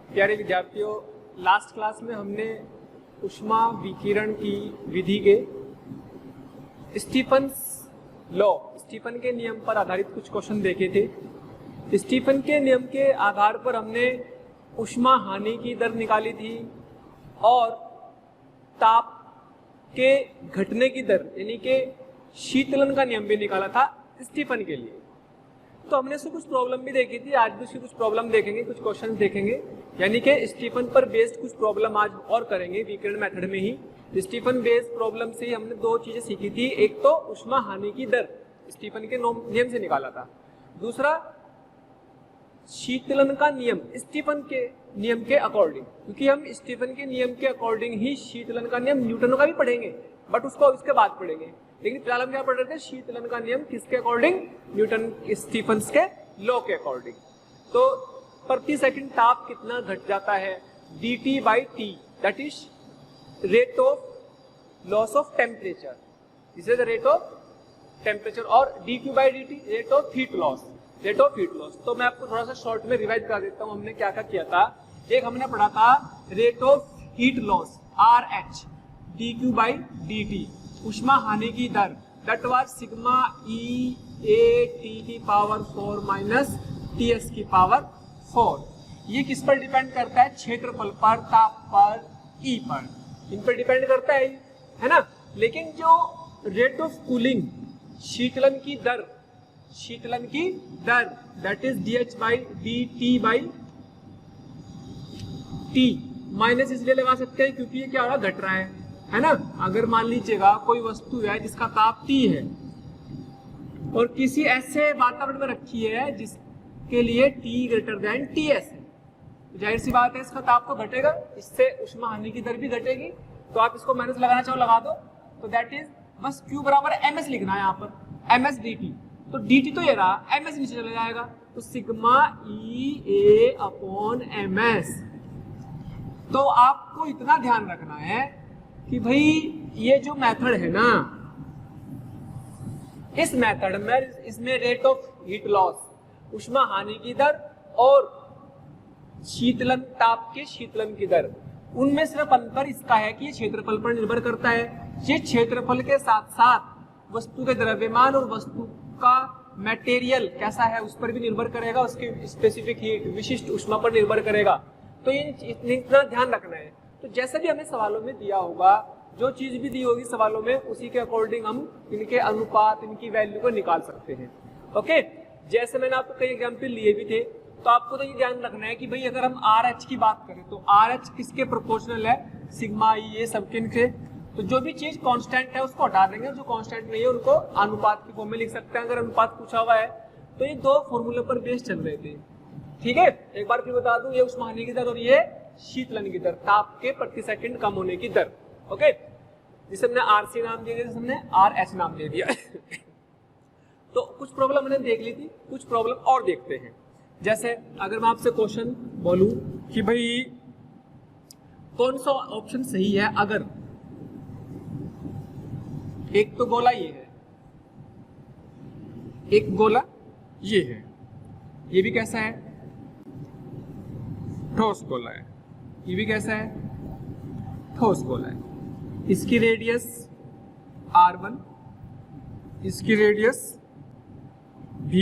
प्यारे विद्यार्थियों, last class में हमने ऊष्मा विकिरण की विधि के स्टीफन के नियम पर आधारित कुछ क्वेश्चन देखे थे। स्टीफन के नियम के आधार पर हमने ऊष्मा हानि की दर निकाली थी और ताप के घटने की दर यानी कि शीतलन का नियम भी निकाला था स्टीफन के लिए। तो हमने उससे कुछ प्रॉब्लम भी देखी थी, आज भी उसकी कुछ प्रॉब्लम देखेंगे, कुछ क्वेश्चन देखेंगे, यानी कि स्टीफन पर बेस्ड कुछ प्रॉब्लम आज और करेंगे विकिरण मेथड में ही। स्टीफन बेस्ड प्रॉब्लम से हमने दो चीजें सीखी थी, एक तो ऊष्मा हानि की दर स्टीफन के नियम से निकाला था, दूसरा शीतलन का नियम स्टीफन के नियम के अकॉर्डिंग, क्योंकि हम स्टीफन के नियम के अकॉर्डिंग ही शीतलन का नियम न्यूटन का भी पढ़ेंगे, बट उसको इसके बाद पढ़ेंगे। लेकिन फिलहाल हम क्या पढ़ रहे थे, शीतलन का नियम किसके अकॉर्डिंग, न्यूटन स्टीफन के लॉ के अकॉर्डिंग। तो प्रति सेकंड ताप कितना घट जाता है, dt by t, that is rate of loss of temperature, this is the rate of temperature, और dq by dt rate of heat loss, rate of heat loss. तो मैं आपको थोड़ा सा शॉर्ट में रिवाइज करा देता हूँ हमने क्या क्या किया था। एक हमने पढ़ा था rate of heat loss RH, dq by dt ऊष्मा हानि की दर, that was sigma E A T की पावर 4 माइनस TS की पावर 4। ये किस पर डिपेंड करता है, क्षेत्रफल पर, ताप पर, E पर, इन पर डिपेंड करता है ना। लेकिन जो रेट ऑफ कूलिंग शीतलन की दर that is dH by dt by t, minus इसलिए लगा सकते हैं क्योंकि ये क्या हो रहा है, घट रहा है ना। अगर मान लीजिएगा कोई वस्तु है जिसका ताप T है और किसी ऐसे वातावरण में रखी है जिसके लिए T ग्रेटर देन TS है, जाहिर सी बात है इसका ताप तो घटेगा, इससे ऊष्मा हानि की दर भी घटेगी। तो आप इसको माइनस लगाना चाहो लगा दो, तो दैट इज बस Q बराबर ms लिखना है यहाँ पर, ms dt। तो dt तो ये रहा, ms नीचे चला जाएगा, तो सिग्मा EA अपॉन ms। तो आपको इतना ध्यान रखना है कि भाई ये जो मेथड है ना, इस मेथड में इसमें रेट ऑफ हीट लॉस ऊष्मा हानि की दर और शीतलन ताप के शीतलन की दर, उनमें सिर्फ अंतर इसका है कि ये क्षेत्रफल पर निर्भर करता है। ये क्षेत्रफल के साथ साथ वस्तु के द्रव्यमान और वस्तु का मटेरियल कैसा है उस पर भी निर्भर करेगा, उसकी स्पेसिफिक हीट विशिष्ट ऊष्मा पर निर्भर करेगा। तो ये इतना ध्यान रखना है। तो जैसे भी हमें सवालों में दिया होगा, जो चीज भी दी होगी सवालों में, उसी के अकॉर्डिंग हम इनके अनुपात, इनकी वैल्यू को निकाल सकते हैं। ओके, जैसे मैंने आपको कई एग्जाम्पल लिए भी थे, तो आपको तो ये ध्यान रखना है कि भाई अगर हम RH की बात करें तो RH किसके प्रोपोर्शनल है, सिग्मा E ये सबके इनके। तो जो भी चीज कांस्टेंट है उसको हटा देंगे, जो कांस्टेंट नहीं है उनको अनुपात की फॉर्म में लिख सकते हैं। अगर अनुपात पूछा हुआ है तो ये दो फॉर्मूले पर बेस चल रहे थे, ठीक है। एक बार फिर बता दूं, ये ऊष्मा हानि की दर और ये शीतलन की दर, ताप के प्रति सेकंड कम होने की दर। ओके, जिसे हमने RC नाम दिया, जिसे हमने RH नाम दे दिया। तो कुछ प्रॉब्लम हमने देख ली थी, कुछ प्रॉब्लम और देखते हैं। जैसे अगर मैं आपसे क्वेश्चन बोलूं कि भाई कौन सा ऑप्शन सही है, अगर एक तो गोला ये है, एक गोला ये है, ये भी कैसा है, ठोस गोला है, ये भी कैसा है, ठोस गोला है। इसकी रेडियस R1, इसकी रेडियस V,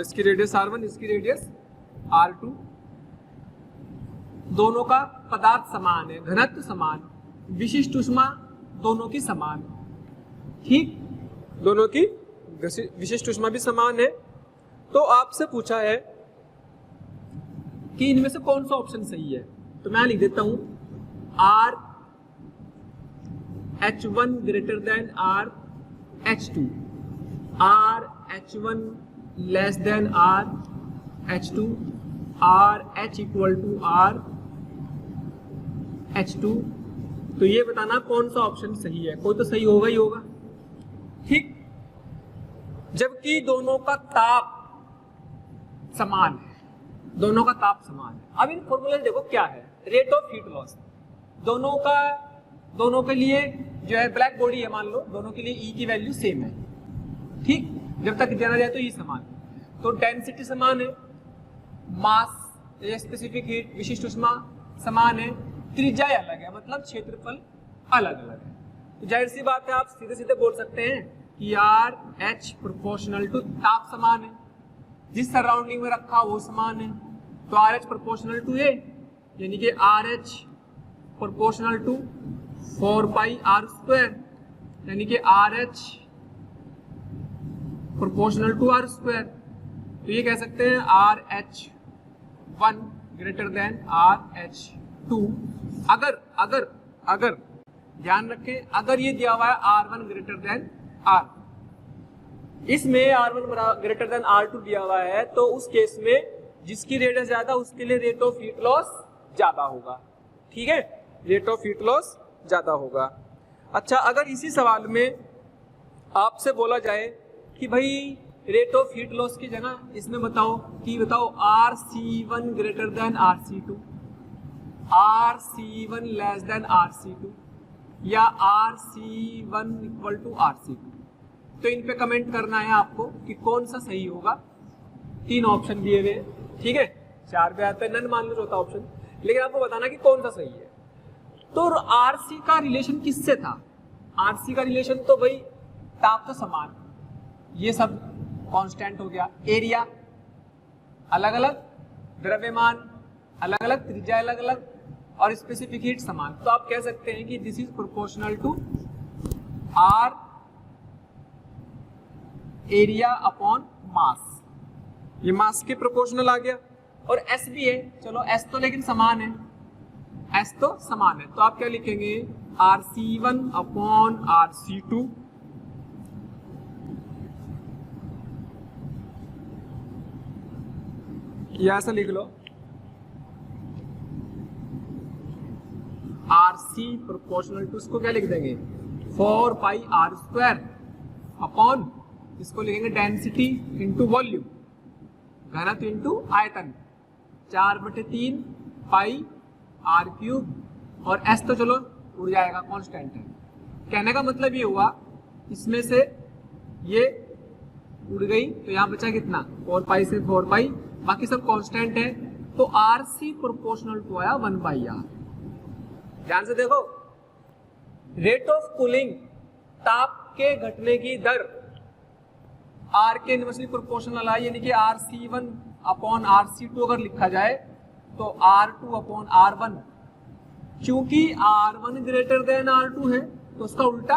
इसकी रेडियस R1, इसकी रेडियस R2। दोनों का पदार्थ समान है, घनत्व समान, विशिष्ट ऊष्मा दोनों की समान, ठीक, दोनों की विशिष्ट ऊष्मा भी समान है। तो आपसे पूछा है कि इनमें से कौन सा ऑप्शन सही है, तो मैं लिख देता हूं RH1 greater than RH2, RH1 less than RH2, RH equal to RH2। तो ये बताना कौन सा ऑप्शन सही है, कोई तो सही होगा ही होगा, ठीक। जबकि दोनों का ताप समान है, दोनों का ताप समान है। अब इन फॉर्मूले देखो क्या है, रेट ऑफ हीट लॉस, दोनों के लिए जो है ब्लैक बॉडी है, मान लो दोनों के लिए E की वैल्यू सेम है, ठीक, जब तक जाना जाए तो ये समान है। तो डेंसिटी समान है, मास स्पेसिफिक हीट विशिष्ट ऊष्मा समान है, त्रिज्या अलग है, मतलब क्षेत्रफल अलग अलग है। तो जाहिर सी बात है आप सीधे सीधे बोल सकते हैं कि आर एच प्रोपोर्शनल टू ताप समान है, जिस सराउंडिंग में रखा वो समान है। तो R H proportional to A, यानी कि R H proportional to 4 pi R square, यानी कि R H proportional to R square. तो ये कह सकते हैं R H 1 greater than R H 2। अगर ध्यान रखें, अगर ये दिया हुआ है R1 ग्रेटर देन R, इसमें R1 ग्रेटर देन R2 दिया हुआ है, तो उस केस में जिसकी रेडियस ज्यादा उसके लिए रेट ऑफ हीट लॉस ज्यादा होगा। ठीक है, रेट ऑफ हीट लॉस ज्यादा होगा। अच्छा, अगर इसी सवाल में आपसे बोला जाए कि भाई रेट ऑफ हीट लॉस की जगह इसमें बताओ RC1 greater than RC2, RC1 less than RC2 या RC1 इक्वल टू RC2, तो इन पे कमेंट करना है आपको कि कौन सा सही होगा। 3 ऑप्शन दिए हुए, ठीक है, 4 पे आता है नन मान लो चौथा ऑप्शन, लेकिन आपको बताना कि कौन सा सही है। तो आरसी का रिलेशन किससे था? आरसी का रिलेशन तो भाई ताप तो समान, ये सब कांस्टेंट हो गया, एरिया अलग अलग, द्रव्यमान अलग अलग, त्रिज्या अलग अलग और स्पेसिफिक हीट समान। तो आप कह सकते हैं कि this is proportional to R area upon mass, ये मास के प्रोपोर्शनल आ गया। और एस भी है, चलो एस तो लेकिन समान है, एस तो समान है, तो आप क्या लिखेंगे RC1 अपॉन RC2 या ऐसा लिख लो RC प्रोपोर्शनल टू, इसको क्या लिख देंगे 4 पाई आर स्क्वायर अपॉन, इसको लिखेंगे डेंसिटी इंटू वॉल्यूम, घनत्व इंटू आयतन, 4/3 पाई आर क्यूब, और एस तो चलो उड़ जाएगा, कांस्टेंट है। कहने का मतलब ये हुआ इसमें से ये उड़ गई तो यहाँ बचा कितना 4 पाई से 4 पाई, बाकी सब कांस्टेंट है। तो आर सी प्रोपोर्शनल टू आया 1/r। ध्यान से देखो, रेट ऑफ कूलिंग ताप के घटने की दर आर के इनवर्सली प्रोपोर्शनल है, यानी कि RC1 अपॉन RC2 अगर लिखा जाए तो R2 अपॉन R1, चूंकि R1 ग्रेटर देन R2 है तो उसका उल्टा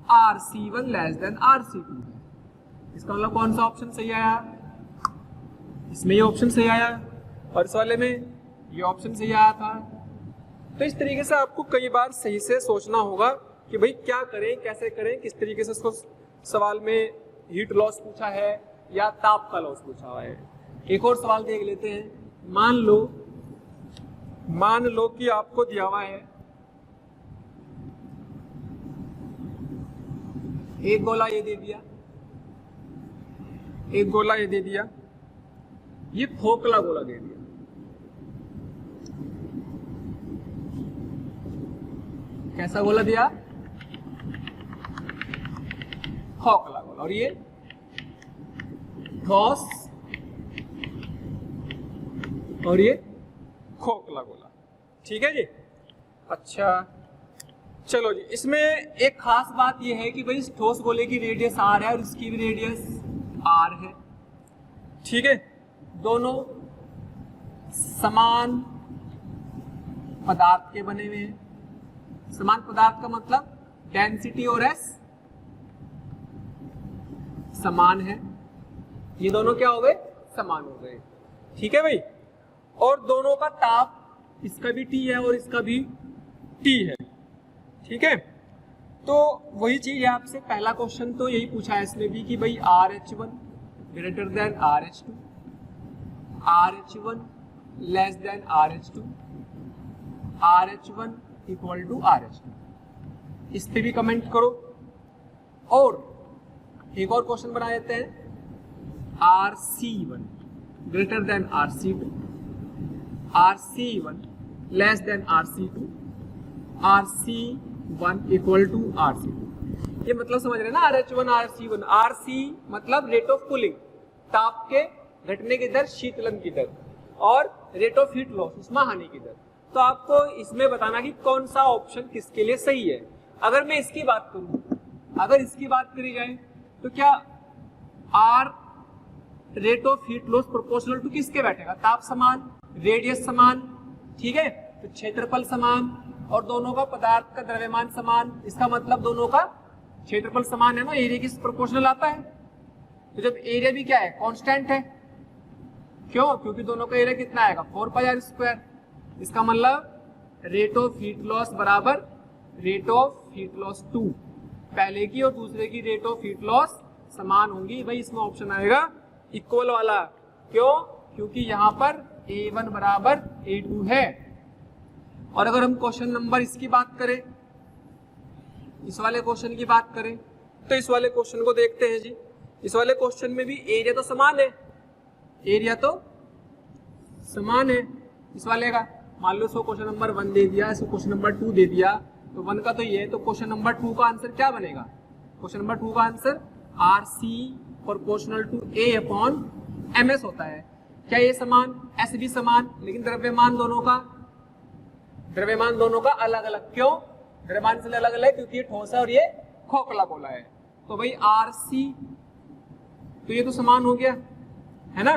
RC1 लेस देन RC2 है। इसका मतलब कौन सा ऑप्शन सही आया? इसमें ये ऑप्शन सही आया और इस वाले में ये ऑप्शन सही आया था। तो इस तरीके से आपको कई बार सही से सोचना होगा कि भाई क्या करें, कैसे करें, किस तरीके से इसको सवाल में हीट लॉस पूछा है या ताप का लॉस पूछा हुआ है। एक और सवाल देख लेते हैं। मान लो कि आपको दिया हुआ है एक गोला ये दे दिया, एक गोला ये दे दिया, ये खोखला गोला दे दिया। कैसा गोला दिया? खोखला गोला। और ये ठोस और ये खोखला गोला। ठीक है जी। अच्छा चलो जी, इसमें एक खास बात यह है कि भाई इस ठोस गोले की रेडियस r है और इसकी भी रेडियस r है। ठीक है, दोनों समान पदार्थ के बने हुए हैं। समान पदार्थ का मतलब डेंसिटी और s समान है, ये दोनों क्या हो गए? समान हो गए। ठीक है भाई, और दोनों का ताप, इसका भी T है और इसका भी T है। ठीक है, तो वही चीज है आपसे, पहला क्वेश्चन तो यही पूछा है इसमें भी कि भाई RH1 greater than RH2, RH1 less than RH2, RH1 equal to RH2। इस पे भी कमेंट करो। और एक और क्वेश्चन बना देते हैं, RC1 greater than RC2, RC1 less than RC2, RC1 equal to RC2। ये मतलब समझ रहे हैं ना, RH1 RC1। RC मतलब रेट ऑफ कूलिंग, ताप के घटने की दर, शीतलन की दर, और रेट ऑफ हीट लॉस, उष्मा हानि की दर। तो आपको इसमें बताना कि कौन सा ऑप्शन किसके लिए सही है। अगर मैं इसकी बात करूं, अगर इसकी बात करी जाए तो क्या R rate of heat loss proportional to किसके बैठेगा, ताप समान, रेडियस समान, ठीक है, तो क्षेत्रफल समान, और दोनों का पदार्थ का द्रव्यमान समान। इसका मतलब दोनों का क्षेत्रफल समान है ना, एरिया किस प्रोपोर्शनल आता है। तो जब एरिया भी क्या है, कांस्टेंट है, क्यों, क्योंकि दोनों का एरिया कितना आएगा 4πr²। इसका मतलब रेट ऑफ हीट लॉस बराबर रेट ऑफ हीट लॉस 2, पहले की और दूसरे की रेट ऑफ हीट लॉस समान होंगी। भाई इसमें ऑप्शन आएगा इक्वल वाला, क्यों, क्योंकि यहाँ पर A1 बराबर A2 है। और अगर हम क्वेश्चन नंबर इसकी बात करें, इस वाले क्वेश्चन की बात करें, तो इस वाले क्वेश्चन को देखते हैं जी। इस वाले क्वेश्चन में भी एरिया तो समान है, एरिया तो समान है इस वाले का। मान लो इसको क्वेश्चन नंबर 1 दे दिया, इसको क्वेश्चन नंबर 2 दे दिया, तो 1 का तो ये है, तो क्वेश्चन नंबर 2 का आंसर क्या बनेगा, क्वेश्चन नंबर 2 का answer RC proportional to A/MS होता है। क्या ये समान, S भी समान, लेकिन द्रव्यमान दोनों का अलग अलग, क्यों, द्रव्यमान से अलग अलग क्योंकि ये ठोस है और ये खोखला गोला है। तो भाई RC, तो ये तो समान हो गया है ना,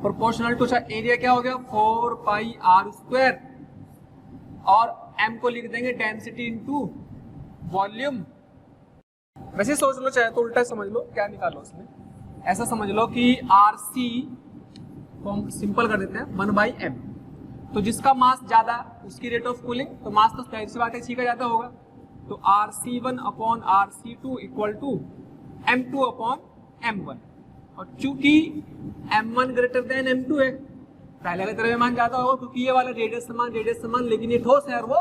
प्रोपोर्शनल टू, एरिया क्या हो गया 4πr², और M को लिख देंगे डेंसिटी इनटू वॉल्यूम। वैसे सोच लो, चाहे तो उल्टा समझ लो, क्या निकालो उसमें, ऐसा समझ लो कि RC को हम सिंपल कर देते हैं 1/m। तो जिसका मास ज्यादा उसकी रेट ऑफ कूलिंग, तो मास तो जाहिर सी बात है इसी का ज्यादा होगा। तो RC1/RC2 इक्वल टू M2/M1, और चूंकि M1 ग्रेटर देन M2 है, पहले का द्रव्यमान ज्यादा होगा क्योंकि ये वाला रेडियस समान, लेकिन ये ठोस है और वो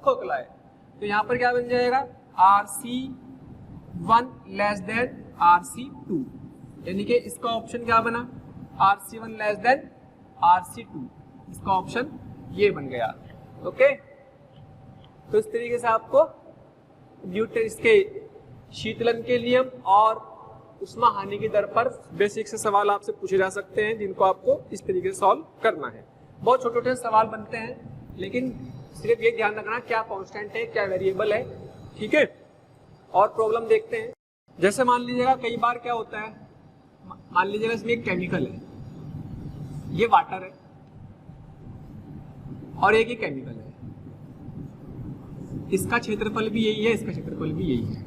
खोखला है। तो यहाँ पर क्या बन जाएगा RC1 लेस देन RC2, यानी कि इसका ऑप्शन क्या बना, RC1 लेस देन RC2, इसका ऑप्शन ये बन गया। ओके, तो इस तरीके से आपको न्यूटन इसके शीतलन के नियम और उष्मा हानि की दर पर बेसिक से सवाल आपसे पूछे जा सकते हैं, जिनको आपको इस तरीके से सॉल्व करना है। बहुत छोटे छोटे सवाल बनते हैं, लेकिन सिर्फ ये ध्यान रखना क्या कांस्टेंट है, क्या वेरिएबल है, ठीक है। और प्रॉब्लम देखते हैं, जैसे मान लीजिएगा कई बार क्या होता है, मान लीजिएगा इसमें एक केमिकल है, ये वाटर है और एक ही केमिकल है, इसका क्षेत्रफल भी यही है, इसका क्षेत्रफल भी यही है,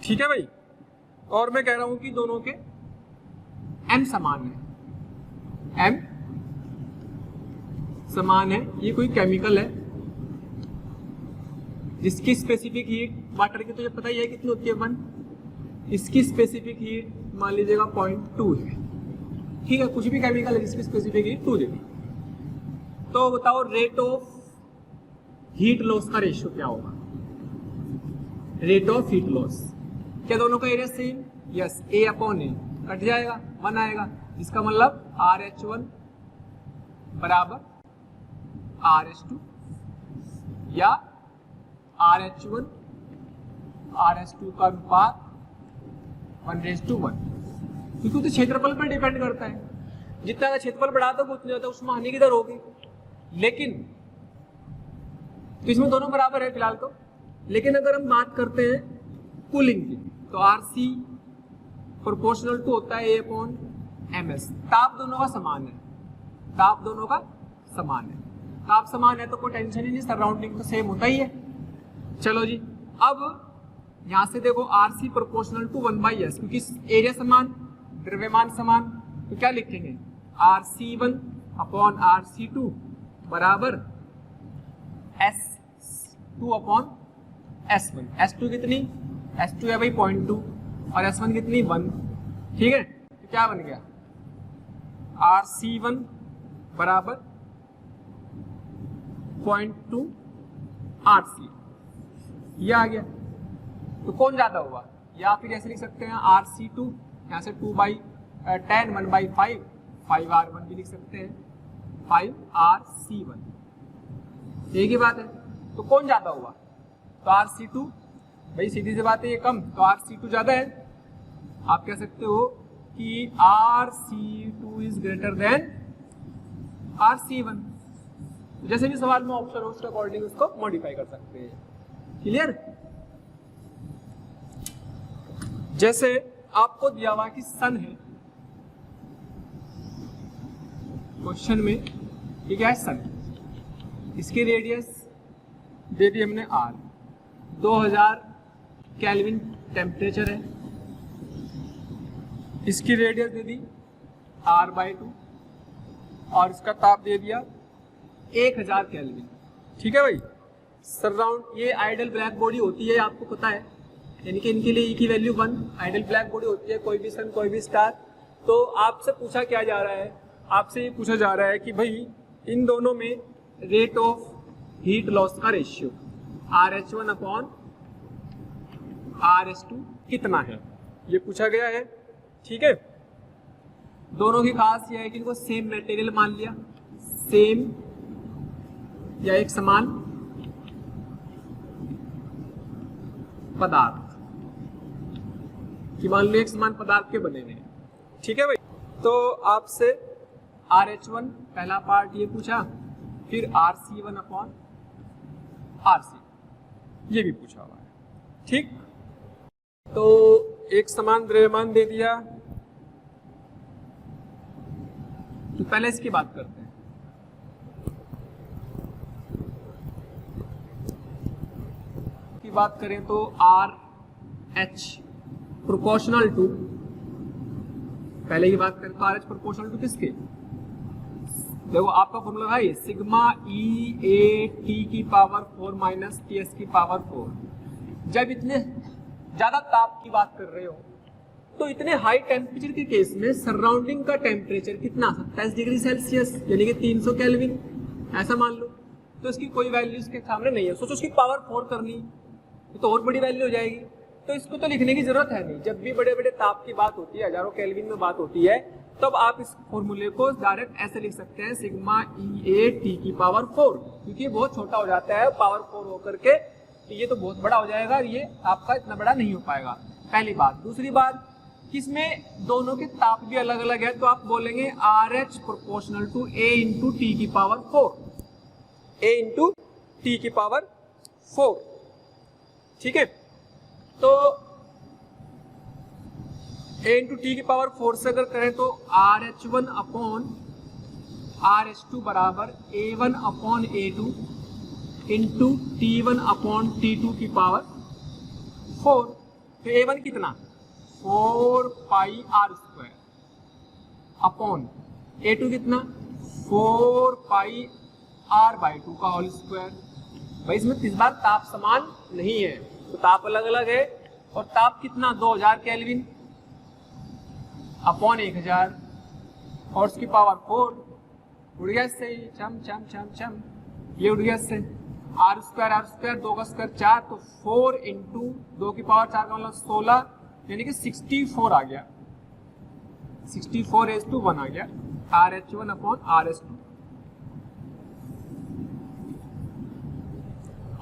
ठीक है भाई। और मैं कह रहा हूं कि दोनों के M समान है, M समान है। ये कोई केमिकल है जिसकी स्पेसिफिक हीट, वाटर की तो ये पता ही है कितनी होती है 1, इसकी स्पेसिफिक हीट मान लीजिएगा 0.2 है, ठीक है। कुछ भी केमिकल है जिसकी स्पेसिफिक हीट 2 देगी, तो बताओ रेट ऑफ हीट लॉस का रेशियो क्या होगा, रेट ऑफ हीट लॉस। क्या दोनों का area same, yes, A/A cut जाएगा, 1 आएगा, इसका मतलब RH1 बराबर RH2 या RH1 RH2 का अनुपात 1:1, क्योंकि तो क्षेत्रफल पर डिपेंड करता है, जितना का क्षेत्रफल बढ़ाता है उतनी ज्यादा उष्मा हानि की दर होगी। लेकिन तो इसमें दोनों बराबर है फिलहाल तो, लेकिन अगर हम बात करते हैं कूलिंग की, तो RC प्रोपोर्शनल टू होता है A/MS। ताप दोनों का समान है, ताप दोनों का समान है, ताप समान है तो कोई टेंशन ही नहीं, सराउंडिंग तो सेम होता ही है। चलो जी, अब यहां से देखो RC प्रोपोर्शनल टू 1/S, क्योंकि एरिया समान, द्रव्यमान समान, तो क्या लिखेंगे RC1/RC2 बराबर S2/S1। S2 कितनी, S2 है भाई 0.2 और S1 कितनी 1, ठीक है। तो क्या बन गया RC1 बराबर 0.2 RC, ये आ गया। तो कौन ज्यादा हुआ, या फिर ऐसे लिख सकते हैं RC2, यहाँ से 2/10 1/5, 5R1 भी लिख सकते हैं, 5RC1, एक ही बात है। तो कौन ज्यादा हुआ, तो RC2, भाई सीधी सी बात है ये कम, तो RC2 ज्यादा है। आप कह सकते हो कि RC2 is greater than RC1। जैसे भी सवाल में ऑप्शन हो उसके अकॉर्डिंग उसको मॉडिफाई कर सकते हैं। क्लियर? जैसे आपको दिया हुआ कि सन है क्वेश्चन में, ये क्या है सन, इसकी रेडियस दे दी हमने R, 2000 केल्विन टेम्परेचर है, इसकी रेडियस दे दी R/2 और इसका ताप दे दिया 1000 केल्विन। ठीक है भाई। सराउंड ये आइडल ब्लैक बॉडी होती है, आपको पता है, यानी कि इनके लिए E की वैल्यू 1 आइडल ब्लैक बॉडी होती है, कोई भी सन कोई भी स्टार। तो आपसे पूछा क्या जा रहा है, आपसे ये पूछा जा रहा है कि भाई इन दोनों में रेट ऑफ हीट लॉस का रेशियो RH1/RH2 कितना है, ये पूछा गया है। ठीक है। दोनों की खास ये है कि इनको सेम मटेरियल मान लिया, सेम या एक समान पदार्थ कि मान लो एक समान पदार्थ के बने हुए हैं। ठीक है भाई। तो आपसे RH1 पहला पार्ट ये पूछा, फिर RC1/RC ये भी पूछा हुआ है। ठीक। तो एक समान द्रव्यमान दे दिया, तो पहले इसकी बात करते हैं। की बात करें तो RH प्रोपोर्शनल टू, पहले की बात करें तो RH प्रोपोर्शनल टू किसके, देखो आपका फॉर्मूला है सिग्मा E/T⁴ माइनस Ts⁴। जब इतने ज्यादा ताप की बात कर रहे हो तो इतने हाई टेम्परेचर के केस में सराउंडिंग का टेम्परेचर कितना, 27 डिग्री सेल्सियस यानी कि 300 केल्विन, ऐसा मान लो। तो इसकी कोई वैल्यू इसके सामने नहीं है, सोचो उसकी पावर 4 करनी, ये तो और बड़ी वैल्यू हो जाएगी। तो इसको तो लिखने की जरूरत है नहीं। जब भी बड़े बड़े ताप की बात होती है, हजारों केल्विन में बात होती है, तब आप इस फॉर्मूले को डायरेक्ट ऐसे लिख सकते हैं सिग्मा E/T⁴, क्योंकि ये बहुत छोटा हो जाता है पावर 4 होकर के, तो ये तो बहुत बड़ा हो जाएगा, ये आपका इतना बड़ा नहीं हो पाएगा। पहली बात। दूसरी बात, इसमें दोनों के ताप भी अलग अलग है, तो आप बोलेंगे RH proportional to A/T⁴, A/T⁴। ठीक है। तो A/T⁴ से अगर करें तो RH1/RH2 बराबर A1/A2 इंटू T1/T2⁴। तो A1 कितना 4πr² अपॉन A2 कितना 4πr/2 का होल स्क्वायर। भाई इसमें इस बार ताप समान नहीं है, तो ताप अलग अलग है, और ताप कितना 2000 केल्विन अपॉन 1000 और उसकी पावर 4 उड़ गया इससे, चम चम चम चम, ये उड़ गया इससे। R², 2 का स्क्वायर 4, तो 4 इंटू 2 की पावर 4 का मतलब 16, यानी कि 64 आ गया, 64:1 आ गया RH1/RH2।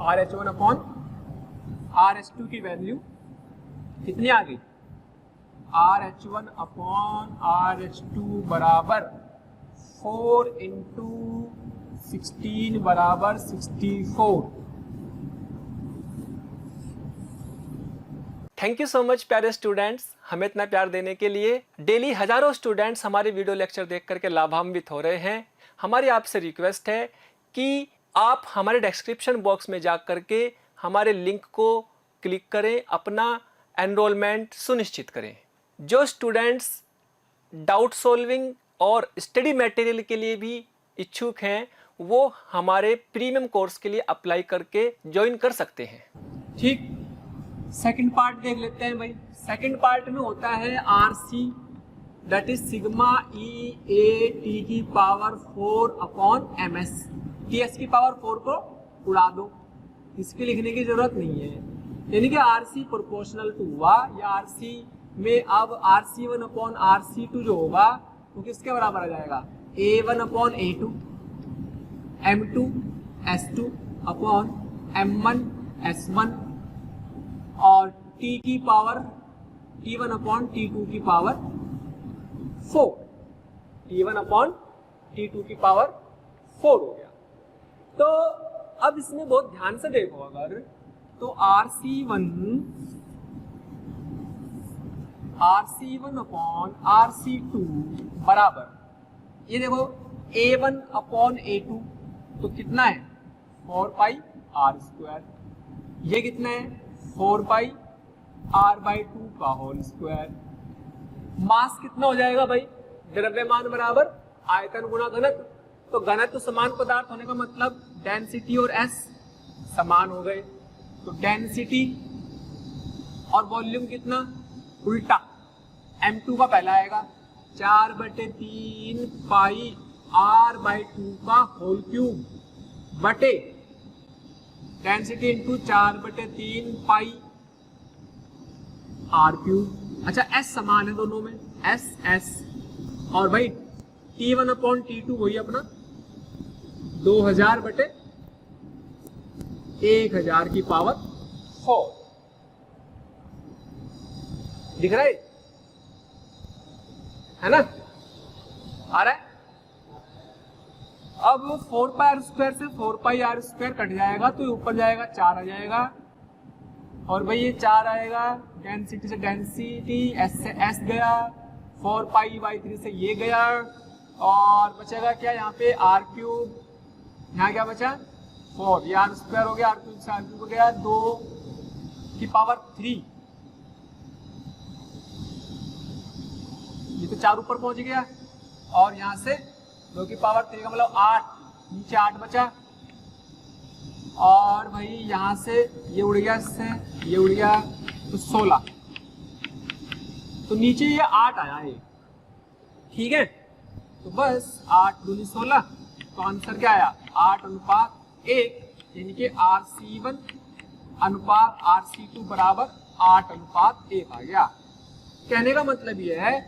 RH1/RH2 की वैल्यू कितनी आ गई, RH1/RH2 बराबर 4 इंटू 16 बराबर 64। थैंक यू सो मच प्यारे स्टूडेंट्स, हमें इतना प्यार देने के लिए। डेली हजारों स्टूडेंट्स हमारे वीडियो लेक्चर देख करके लाभान्वित हो रहे हैं। हमारी आपसे रिक्वेस्ट है कि आप हमारे डिस्क्रिप्शन बॉक्स में जा करके हमारे लिंक को क्लिक करें, अपना एनरोलमेंट सुनिश्चित करें। जो स्टूडेंट्स डाउट सॉल्विंग और स्टडी मटेरियल के लिए भी इच्छुक हैं, वो हमारे प्रीमियम कोर्स के लिए अप्लाई करके ज्वाइन कर सकते हैं। ठीक। सेकंड पार्ट देख लेते हैं भाई। सेकंड पार्ट में होता है RC, that is sigma E/T⁴/ms। Ts⁴ को उड़ा दो, इसकी लिखने की जरूरत नहीं है, यानी कि RC प्रोपोर्शनल टू हुआ, या RC में अब RC1/RC2 जो होगा वो किसके बराबर आ जाएगा, A1/A2 M2S2 upon M1 S1 और T की पावर T1 अपॉन T2 की पावर 4, T1 अपॉन T2 की पावर 4 हो गया। तो अब इसमें बहुत ध्यान से देखो अगर, तो RC1 अपॉन RC2 बराबर, ये देखो A1 अपॉन A2 तो कितना है 4 पाई R स्क्वायर, ये कितना है 4 पाई R/2 का होल स्क्वायर। मास कितना हो जाएगा भाई, द्रव्यमान बराबर आयतन गुणा घनत्व, तो घनत्व समान पदार्थ होने का मतलब डेंसिटी और S समान हो गए, तो डेंसिटी और वॉल्यूम कितना उल्टा, M2 का पहला आएगा 4/3 पाई R/2 का होल क्यूब बटे डेंसिटी इंटू 4/3 पाई R क्यूब। अच्छा S समान है दोनों में, S और भाई T1 अपॉन T2 वही अपना 2000 बटे 1000 की पावर 4, दिख रहा है ना, आ रहा है। अब 4 पाई आर स्क्वायर से 4 पाई आर स्क्वायर कट जाएगा तो ऊपर जाएगा 4 आ जाएगा, और भाई ये 4 आएगा, डेंसिटी से डेंसिटी, एस से एस गया, 4 पाई बाई 3 से ये गया, और बचेगा क्या यहाँ पे आर क्यूब, यहाँ क्या बचा 4, ये आर स्क्वायर हो गया, आर क्यूब से आर क्यूब हो गया 2 की पावर 3, ये तो 4 ऊपर पहुंच गया, और यहाँ से 2 की पावर 3 का मतलब 8, नीचे 8 बचा, और भाई यहाँ से ये उड़ गया, इससे ये उड़ गया तो 16, तो नीचे ये 8 आया है, ठीक है। तो बस 8 दूनी 16, तो आंसर क्या आया 8:1, यानी कि RC1 अनुपात RC2 बराबर 8:1 आ गया। कहने का मतलब ये है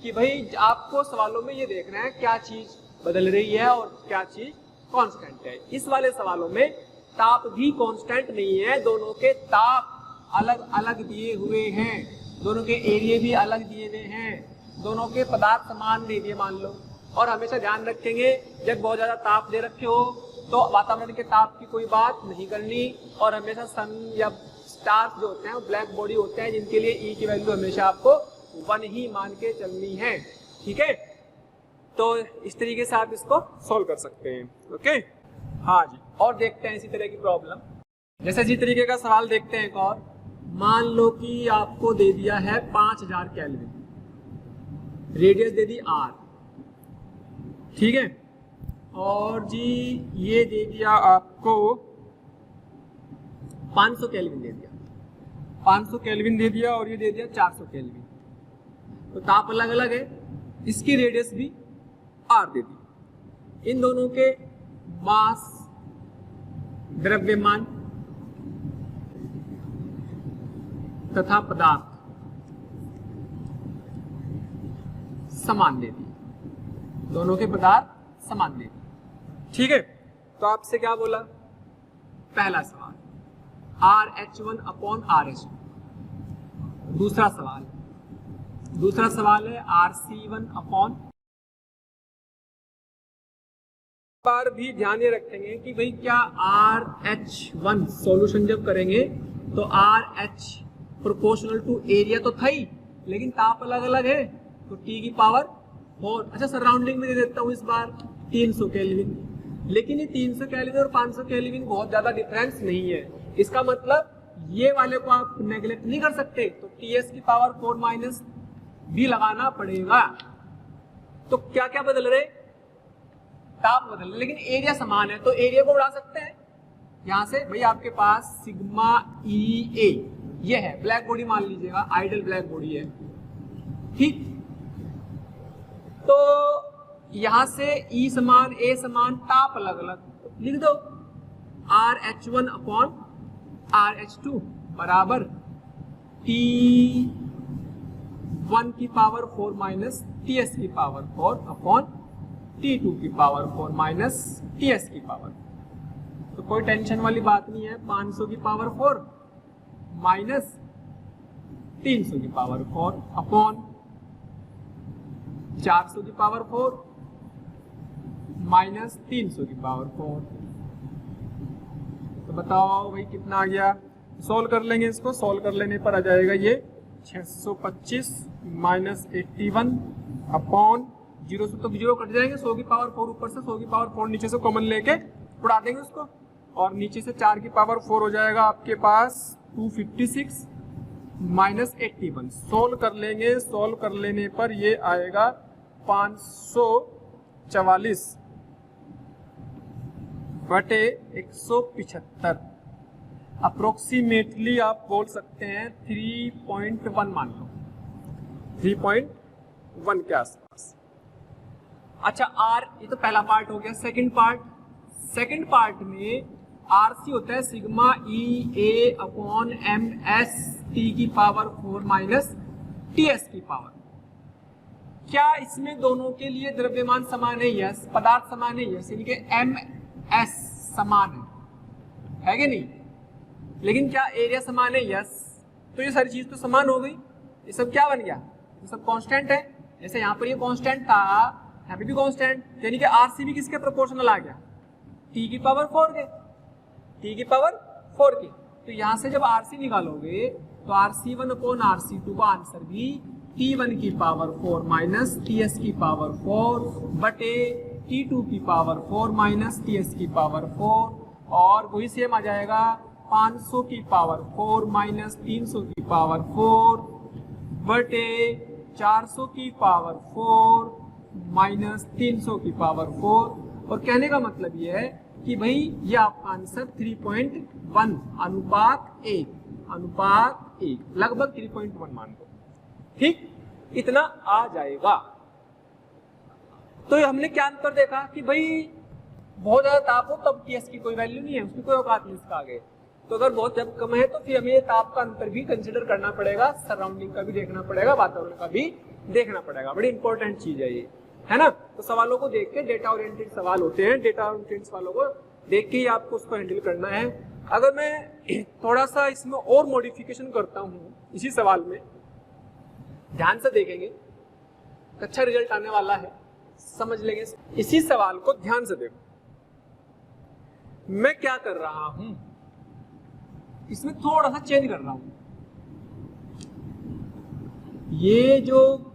कि भाई आपको सवालों में ये देखना है क्या चीज बदल रही है और क्या चीज कांस्टेंट है। इस वाले सवालों में ताप भी कांस्टेंट नहीं है, दोनों के ताप अलग अलग दिए हुए हैं, दोनों के एरिया भी अलग दिए हुए हैं, दोनों के पदार्थ समान दे दिए मान लो। और हमेशा ध्यान रखेंगे जब बहुत ज्यादा ताप दे रखे हो तो वातावरण के ताप की कोई बात नहीं करनी, और हमेशा सन या स्टार्स जो होते हैं वो ब्लैक बॉडी होते हैं जिनके लिए ई की वैल्यू हमेशा आपको 1 ही मान के चलनी है, ठीक है। तो इस तरीके से आप इसको सॉल्व कर सकते हैं, ओके। हाँ जी, और देखते हैं इसी तरह की प्रॉब्लम, जैसे इसी तरीके का सवाल देखते हैं एक और। मान लो कि आपको दे दिया है 5000 केल्विन, रेडियस दे दी R, ठीक है, और जी ये दे दिया आपको 500 केल्विन दे दिया, 500 केल्विन दे दिया, और ये दे दिया 400 केल्विन, तो ताप अलग अलग है, इसकी रेडियस भी R दे दी। इन दोनों के मास, द्रव्यमान तथा पदार्थ समान दे दी, दोनों के पदार्थ समान दे दी, ठीक है। तो आपसे क्या बोला, पहला सवाल RH1 अपॉन RH2, दूसरा सवाल है RC1 अपॉन, बार भी ध्यान ये रखेंगे कि भाई क्या RH1 सॉल्यूशन जब करेंगे तो RH प्रोपोर्शनल टू एरिया तो था ही, लेकिन ताप अलग अलग है, तो T की पावर 4, अच्छा सराउंडिंग में दे देता हूँ इस बार 300 केल्विन, लेकिन ये 300 केल्विन और 500 केल्विन बहुत ज्यादा डिफरेंस नहीं है, इसका मतलब ये वाले को आप नेग्लेक्ट नहीं कर सकते, तो TS की पावर 4 माइनस भी लगाना पड़ेगा। तो क्या क्या बदल रहे, ताप बदल रहे, लेकिन एरिया समान है, तो एरिया को बढ़ा सकते हैं यहां से। भाई आपके पास सिग्मा EA ये है, ब्लैक बॉडी मान लीजिएगा, आइडल ब्लैक बॉडी है, ठीक। तो यहां से E समान, A समान, ताप अलग अलग, लिख दो RH1 अपॉन RH2 बराबर T1 की पावर 4 माइनस TS की पावर 4 अपॉन T2 की पावर 4 माइनस TS की पावर, तो कोई टेंशन वाली बात नहीं है। 500 की पावर 4 माइनस 300 की पावर 4 अपॉन 400 की पावर 4 माइनस 300 की पावर 4। तो बताओ भाई कितना आ गया। सॉल्व कर लेंगे इसको, सॉल्व कर लेने पर आ जाएगा ये 625 माइनस 81 अपॉन 0 से तो 0 कट जाएंगे, 100 की पावर 4 ऊपर से, 100 की पावर 4 नीचे से कॉमन लेके उड़ा देंगे उसको, और नीचे से 4 की पावर 4 हो जाएगा आपके पास 256 माइनस 81। सोल्व कर लेंगे, सोल्व कर लेने पर ये आएगा 544 बटे 175। अप्रोक्सीमेटली आप बोल सकते हैं 3.1 मान लो, 3.1 के आसपास। अच्छा आर, ये तो पहला पार्ट हो गया। सेकंड पार्ट में आरसी होता है सिग्मा ई ए अपॉन एम एस टी की पावर 4 माइनस टी एस की पावर। क्या इसमें दोनों के लिए द्रव्यमान समान है? यस। पदार्थ समान है? यस। यानी कि एम एस समान है कि नहीं? लेकिन क्या एरिया समान है? यस। तो ये सारी चीज तो समान हो गई। ये सब क्या बन गया? ये सब कांस्टेंट है। जैसे यहाँ पर ये कांस्टेंट था, यहाँ पे भी कांस्टेंट, यानी कि आरसी भी किसके प्रोपोर्शनल आ गया? टी की पावर 4 के, टी की पावर 4 की। तो यहाँ से जब आरसी निकालोगे तो RC1 अपॉन RC2 का आंसर भी T1 की पावर 4 माइनस TS की पावर 4 बटे T2 की पावर 4 माइनस TS की पावर 4, और वही सेम आ जाएगा 500 की पावर 4 माइनस 300 की पावर 4 बटे 400 की पावर 4 माइनस 300 की पावर 4। और कहने का मतलब ये है कि भाई ये आपका आंसर 3.1 अनुपात 1 लगभग 3.1 मान लो, ठीक, इतना आ जाएगा। तो हमने क्या अंतर देखा कि भाई बहुत ज्यादा ताप हो तब टीएस की कोई वैल्यू नहीं है, उसकी कोई औकात नहीं इसका आगे। तो अगर बहुत जब कम है तो फिर हमें ताप का अंतर भी कंसिडर करना पड़ेगा, सराउंडिंग का भी देखना पड़ेगा, वातावरण का भी देखना पड़ेगा। बड़ी इंपॉर्टेंट चीज है ये, है ना। तो सवालों को देख के, डेटा ओरिएंटेड सवाल होते हैं, डेटा ओरिएंटेड सवालों को देख के ही आपको उसको हैंडल करना है। अगर मैं थोड़ा सा इसमें और मॉडिफिकेशन करता हूँ इसी सवाल में, ध्यान से देखेंगे, अच्छा रिजल्ट आने वाला है, समझ लेंगे। इसी सवाल को ध्यान से देखो, मैं क्या कर रहा हूं, इसमें थोड़ा सा चेंज कर रहा हूं। ये जो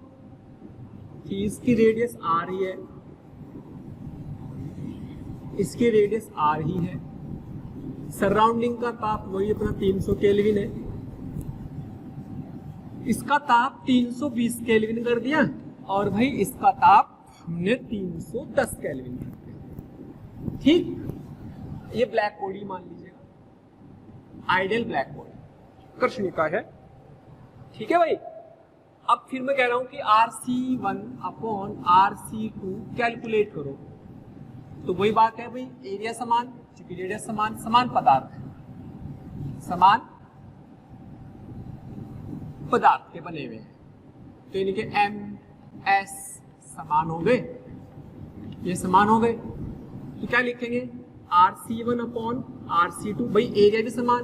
इसकी रेडियस आ रही है, इसकी रेडियस आ रही है, सराउंडिंग का ताप वही अपना 300 केल्विन है, इसका ताप 320 केल्विन कर दिया, और भाई इसका ताप हमने 310 केल्विन कर दिया, ठीक। ये ब्लैक बॉडी मान लीजिएगा, आइडियल ब्लैक बॉडी कृष्णिका है, ठीक है भाई। अब फिर मैं कह रहा हूं कि RC1 अपॉन RC2 कैलकुलेट करो, तो वही बात है भाई, एरिया समान, चूंकि रेडियस समान, समान पदार्थ है, समान पदार्थ के बने हुए हैं, तो यानी कि M S समान हो गए, ये समान हो गए। तो क्या लिखेंगे? RC1 अपॉन RC2, भाई एरिया भी समान,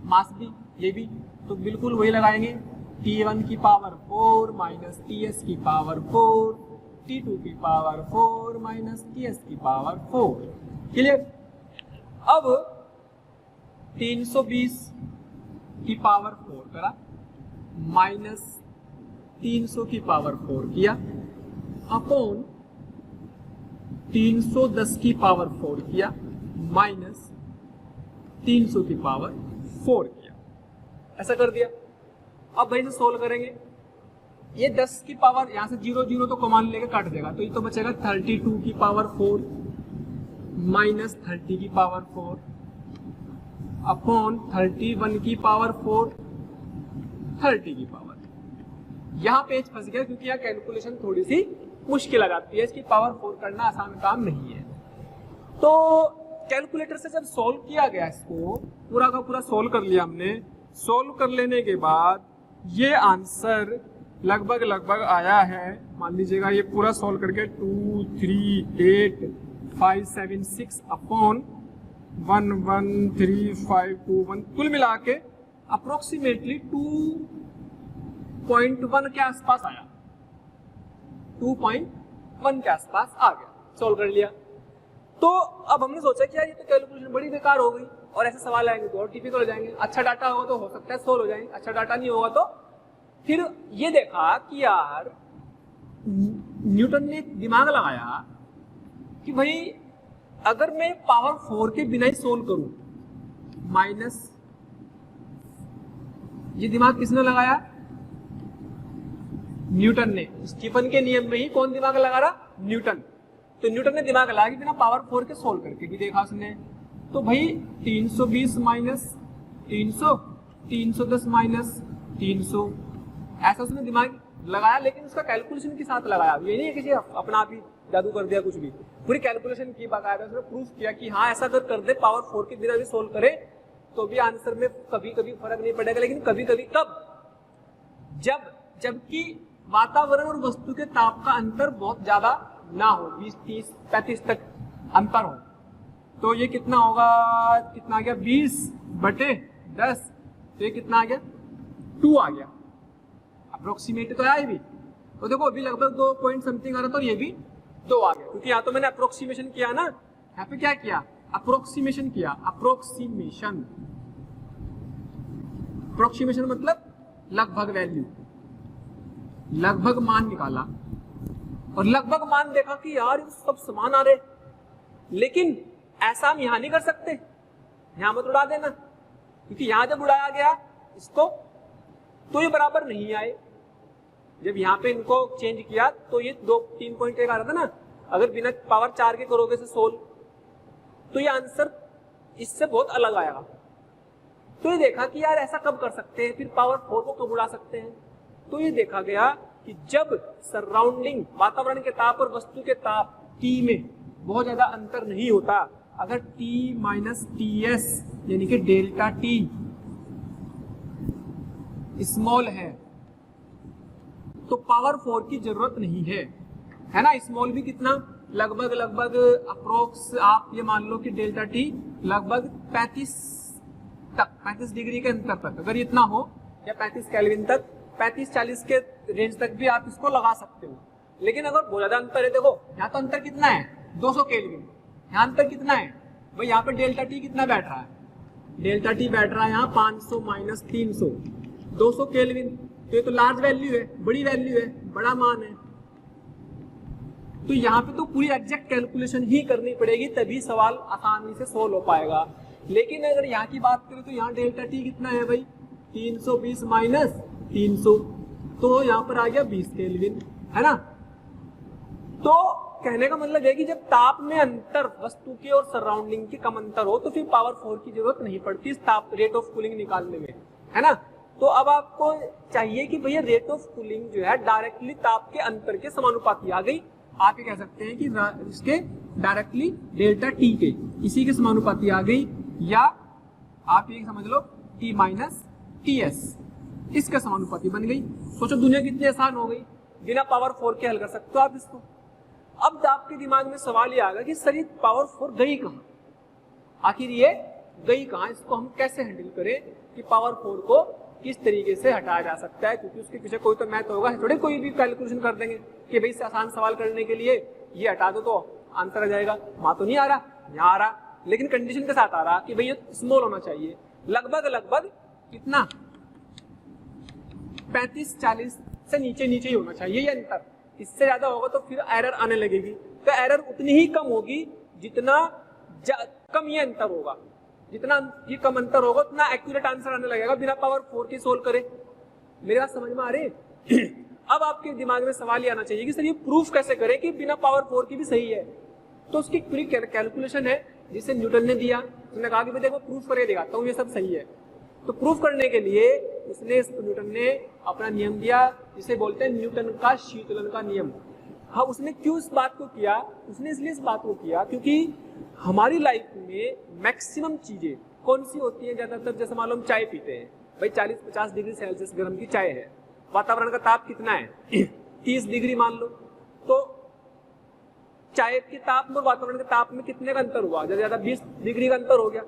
मास भी, ये भी, तो बिल्कुल वही लगाएंगे, T1 की पावर 4 माइनस TS की पावर 4, T2 की पावर 4 माइनस TS की पावर 4, क्लियर। अब 320 की पावर 4 करा, माइनस 300 की पावर 4 किया, अपॉन 310 की पावर 4 किया, माइनस 300 की पावर 4 किया, ऐसा कर दिया। अब भाई से सोल्व करेंगे, ये 10 की पावर, यहां से 0 0 तो कॉमन लेके काट देगा, तो ये तो बचेगा 32 की पावर 4 माइनस 30 की पावर 4 अपॉन 31 की पावर 4 30 की पावर। यहां पेज फंस गया क्योंकि यहां कैलकुलेशन थोड़ी सी मुश्किल आ जाती है, इसकी पावर 4 करना आसान काम नहीं है। तो कैलकुलेटर से जब सोल्व किया गया, इसको पूरा का पूरा सोल्व कर लिया हमने, सोल्व कर लेने के बाद ये आंसर लगभग आया है, मान लीजिएगा ये पूरा सोल्व करके 238 576 अपॉन 11351 कुल मिला के अप्रोक्सीमेटली 2.1 के आसपास आया, 2.1 के आसपास आ गया, सॉल्व कर लिया। तो अब हमने सोचा कि यार ये तो कैलकुलेशन बड़ी बेकार हो गई और ऐसे सवाल आएंगे तो और टिपिकल हो जाएंगे। अच्छा डाटा होगा तो हो सकता है सोल्व हो जाएंगे, अच्छा डाटा नहीं होगा तो फिर ये देखा कि यार न्यूटन ने दिमाग लगाया कि भाई अगर मैं पावर 4 के बिना ही सोल्व करूं, माइनस, ये दिमाग किसने लगाया? न्यूटन ने। स्टीफन के नियम में ही कौन दिमाग लगा रहा? न्यूटन। तो न्यूटन ने दिमाग लगाया कि बिना पावर 4 के सोल्व करके भी देखा उसने। तो भाई 320 माइनस 300, 310 माइनस 300, ऐसा उसने दिमाग लगाया, लेकिन उसका कैलकुलेशन के साथ लगाया। ये नहीं है किसी अपना आप ही जादू कर दिया कुछ भी, पूरी कैलकुलेशन की बाकायदा उसने प्रूफ किया कि हाँ ऐसा अगर कर दे पावर 4 के बिना भी सोल्व करे तो भी आंसर में कभी कभी फर्क नहीं पड़ेगा, लेकिन कभी कभी कब? जबकि वातावरण और वस्तु के ताप का अंतर बहुत ज्यादा ना हो, 20, 30, 35 तक अंतर हो। तो ये कितना होगा, कितना आ गया 20/10, तो ये कितना आ गया 2 आ गया, अप्रोक्सीमेट तो आया भी। तो देखो अभी लगभग 2 पॉइंट समथिंग आ रहा था और ये भी 2 आ गया, क्योंकि यहाँ तो मैंने अप्रोक्सीमेशन किया ना, यहाँ पे क्या किया? अप्रोक्सीमेशन किया। अप्रोक्सीमेशन मतलब लगभग वैल्यू, लगभग मान निकाला और लगभग मान देखा कि यार ये सब समान आ रहे, लेकिन ऐसा हम यहां नहीं कर सकते, यहां मत उड़ा देना, क्योंकि यहां जब उड़ाया गया इसको तो ये बराबर नहीं आए। जब यहाँ पे इनको चेंज किया तो ये 3.1 आ रहा था ना, अगर बिना पावर 4 के करोगे से सोल्व तो ये आंसर इससे बहुत अलग आएगा। तो ये देखा कि यार ऐसा कब कर सकते हैं, फिर पावर 4 को कब उड़ा सकते हैं। तो ये देखा गया कि जब सराउंडिंग वातावरण के ताप और वस्तु के ताप T में बहुत ज्यादा अंतर नहीं होता, अगर T माइनस TS यानी कि डेल्टा T स्मॉल है तो पावर 4 की जरूरत नहीं है ना। स्मॉल भी कितना, लगभग अप्रोक्स आप ये मान लो कि डेल्टा T लगभग 35 डिग्री के अंतर तक, अगर इतना हो या 35 केल्विन तक, 35-40 के रेंज तक भी आप इसको लगा सकते हो। लेकिन अगर बहुत ज्यादा अंतर है, देखो यहाँ तो अंतर कितना है 200 केल्विन, यहाँ अंतर कितना है भाई, यहाँ पे डेल्टा T कितना बैठ रहा है, डेल्टा T बैठ रहा है यहाँ 500 माइनस 300, 200 केल्विन। तो ये तो लार्ज वैल्यू है, बड़ी वैल्यू है, बड़ा मान है। तो यहाँ पे तो पूरी एग्जैक्ट कैलकुलेशन ही करनी पड़ेगी, तभी सवाल आसानी से सोल्व हो पाएगा। लेकिन अगर यहाँ की बात करें तो यहाँ डेल्टा T कितना है भाई, 320 माइनस 300, तो यहाँ पर आ गया 20 केल्विन, है ना। तो कहने का मतलब है कि जब ताप में अंतर वस्तु के और सराउंडिंग के कम अंतर हो तो फिर पावर 4 की जरूरत नहीं पड़ती इस ताप रेट ऑफ कूलिंग निकालने में, है ना। तो अब आपको चाहिए कि भैया रेट ऑफ कूलिंग जो है डायरेक्टली ताप के अंतर के समानुपाती आ गई। आप ये कह सकते हैं कि इसके डायरेक्टली डेल्टा T के इसी के समानुपाती आ गई, या आप ये समझ लो T माइनस TS इसके समानुपाती बन गई। सोचो दुनिया कितनी आसान हो गई, बिना पावर 4 के हल कर सकते हो आप इसको। अब आपके दिमाग में सवाल ये आ गया कि सर ये पावर 4 गई कहाँ, आखिर ये गई कहाँ, इसको हम कैसे हैंडल करें कि पावर 4 को किस तरीके से हटाया जा सकता है, क्योंकि उसके पीछे कोई तो मैथ होगा, थोड़े कोई भी कैलकुलेशन कर देंगे कि भाई से आसान सवाल करने के लिए ये हटा दो तो आंसर आ जाएगा। वहां तो नहीं आ रहा, यहाँ आ रहा, लेकिन कंडीशन के साथ आ रहा कि भाई ये स्मॉल होना चाहिए, लगभग कितना 35-40 से नीचे ही होना चाहिए ये अंतर। इससे ज्यादा होगा तो फिर एरर आने लगेगी, तो एरर उतनी ही कम होगी जितना कम ये अंतर होगा, जितना ये कम अंतर होगा उतना एक्यूरेट आंसर आने लगेगा बिना पावर 4 की सोल्व करे। मेरी बात समझ में आ रही है? अब आपके दिमाग में सवाल ये आना चाहिए कि सर ये प्रूफ कैसे करें कि बिना पावर 4 की भी सही है। तो उसकी पूरी कैलकुलेशन है जिसे न्यूटन ने दिया, उसने कहा कि भाई देखो प्रूफ करके दिखाता हूँ ये सब सही है। तो प्रूफ करने के लिए न्यूटन ने अपना नियम दिया जिसे बोलते हैं न्यूटन का शीतलन का नियम। हाँ, उसने क्यों इस बात को किया? उसने इसलिए इस बात को किया क्योंकि हमारी लाइफ में मैक्सिमम चीजें कौन सी होती हैं ज्यादातर, जैसे मान लो हम चाय पीते हैं भाई 40-50 डिग्री सेल्सियस गर्म की चाय है, वातावरण का ताप कितना है 30 डिग्री मान लो, तो चाय के ताप में वातावरण के ताप में कितने का अंतर हुआ? ज्यादा ज्यादा 20 डिग्री का अंतर हो गया,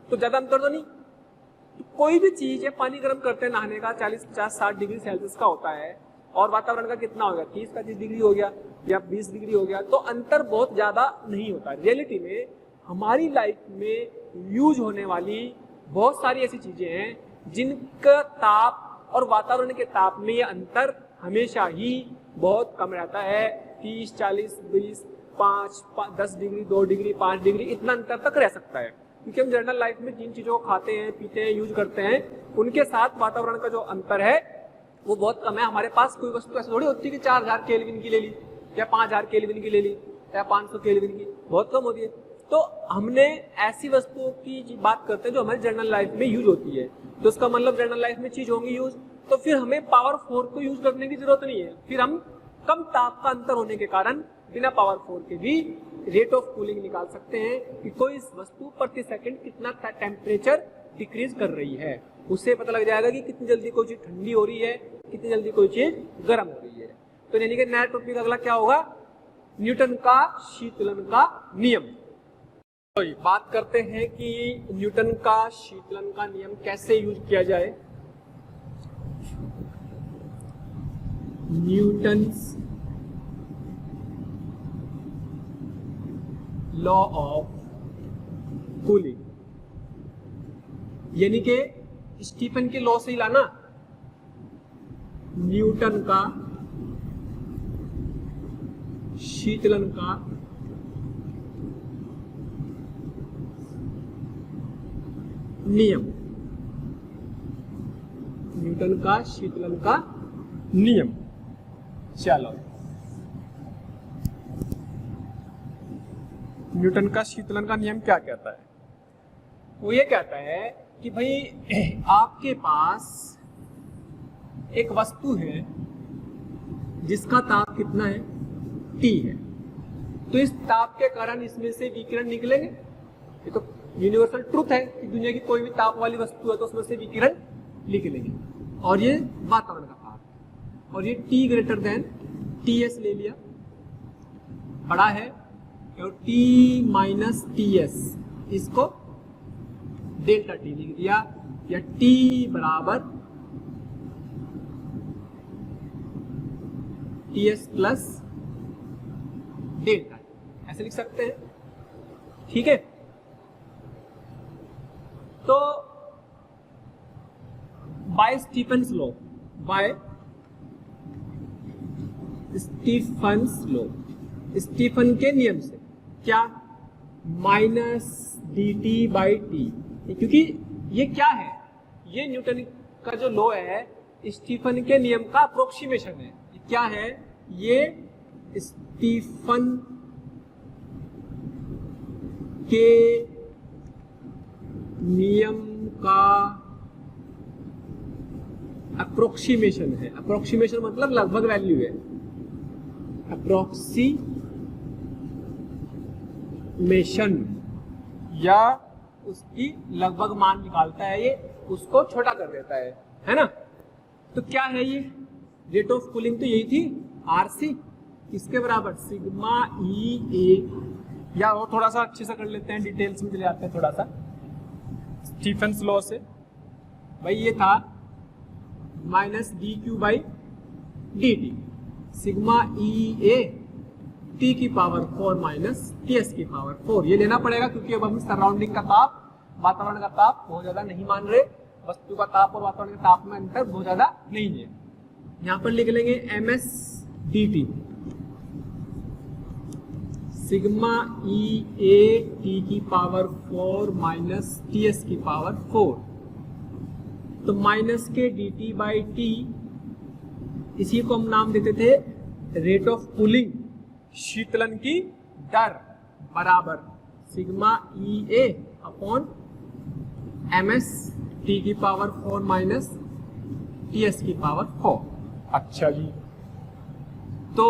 तो ज्यादा अंतर तो नहीं। तो कोई भी चीज है, पानी गर्म करते हैं नहाने का 40, 50, 60 डिग्री सेल्सियस का होता है, और वातावरण का कितना हो गया? 30 का 30 डिग्री हो गया या 20 डिग्री हो गया, तो अंतर बहुत ज्यादा नहीं होता। रियलिटी में हमारी लाइफ में यूज होने वाली बहुत सारी ऐसी चीजें हैं जिनका ताप और वातावरण के ताप में ये अंतर हमेशा ही बहुत कम रहता है। 30, 40, 20, 5, 10 डिग्री, 2 डिग्री, 5 डिग्री, इतना अंतर तक रह सकता है, क्योंकि हम जनरल लाइफ में जिन चीजों को खाते हैं, पीते हैं, यूज करते हैं, उनके साथ वातावरण का जो अंतर है वो बहुत कम है। हमारे पास कोई वस्तु ऐसी थोड़ी होती है कि 4000 केल्विन की ले ली या 5000 केल्विन की ले ली या 500 केल्विन की, बहुत कम होती है। तो हमने ऐसी वस्तुओं की बात करते हैं जो हमारी जनरल लाइफ में यूज होती है, तो उसका मतलब जनरल लाइफ में चीज होंगी यूज, तो फिर हमें पावर 4 को यूज करने की जरूरत नहीं है। फिर हम कम ताप का अंतर होने के कारण बिना पावर 4 के भी रेट ऑफ कूलिंग निकाल सकते हैं कि कोई वस्तु प्रति सेकंड कितना टेम्परेचर डिक्रीज कर रही है। उससे पता लग जाएगा कि कितनी जल्दी कोई चीज ठंडी हो रही है, कितनी जल्दी कोई चीज गर्म हो रही है। तो यानी कि नया टॉपिक अगला क्या होगा? न्यूटन का शीतलन का नियम। तो बात करते हैं कि न्यूटन का शीतलन का नियम कैसे यूज किया जाए। न्यूटन्स लॉ ऑफ कूलिंग, यानी कि स्टीफन के लॉ से ही लाना। न्यूटन का शीतलन का नियम, न्यूटन का शीतलन का नियम। चलो, न्यूटन का शीतलन का नियम क्या कहता है? वो ये कहता है कि भाई आपके पास एक वस्तु है जिसका ताप कितना है? T है। तो इस ताप के कारण इसमें से विकिरण निकलेंगे। ये तो यूनिवर्सल ट्रुथ है कि दुनिया की कोई भी ताप वाली वस्तु है तो उसमें से विकिरण निकलेंगे। और ये वातावरण का ताप, और ये T ग्रेटर देन TS ले लिया, बड़ा है, और T माइनस TS इसको डेल्टा T लिख दिया, या T बराबर TS प्लस डेल्टा, ऐसे लिख सकते हैं। ठीक है, तो by Stefan's law, by Stefan's law, Stefan के नियम से क्या? माइनस dt बाई टी, क्योंकि ये क्या है? ये न्यूटन का जो लॉ है स्टीफन के नियम का अप्रोक्सीमेशन है। ये क्या है? ये स्टीफन के नियम का अप्रोक्सीमेशन है। अप्रोक्सीमेशन मतलब लगभग वैल्यू है, अप्रोक्सीमेशन, या उसकी लगभग मान निकालता है, ये उसको छोटा कर देता है ना। तो क्या है ये? रेट ऑफ कूलिंग तो यही थी, RC, इसके बराबर सिग्मा E A, या और थोड़ा सा अच्छे से कर लेते हैं, डिटेल्स में चले जाते हैं थोड़ा सा स्टीफन्स लॉ से। भाई ये था minus DQ by DT, sigma E A T की पावर 4 माइनस TS की पावर 4। ये लेना पड़ेगा क्योंकि अब हम सराउंडिंग का ताप, वातावरण का ताप बहुत ज्यादा नहीं मान रहे, वस्तु का ताप और वातावरण के ताप में अंतर बहुत ज्यादा नहीं है। यहाँ पर लिख लेंगे MS DT sigma E A T की पावर 4 माइनस TS की पावर 4। तो माइनस के DT बाई T, इसी को हम नाम देते थे रेट ऑफ कूलिंग, शीतलन की दर, बराबर sigma E A upon MS T की पावर 4 माइनस TS की पावर 4। अच्छा जी, तो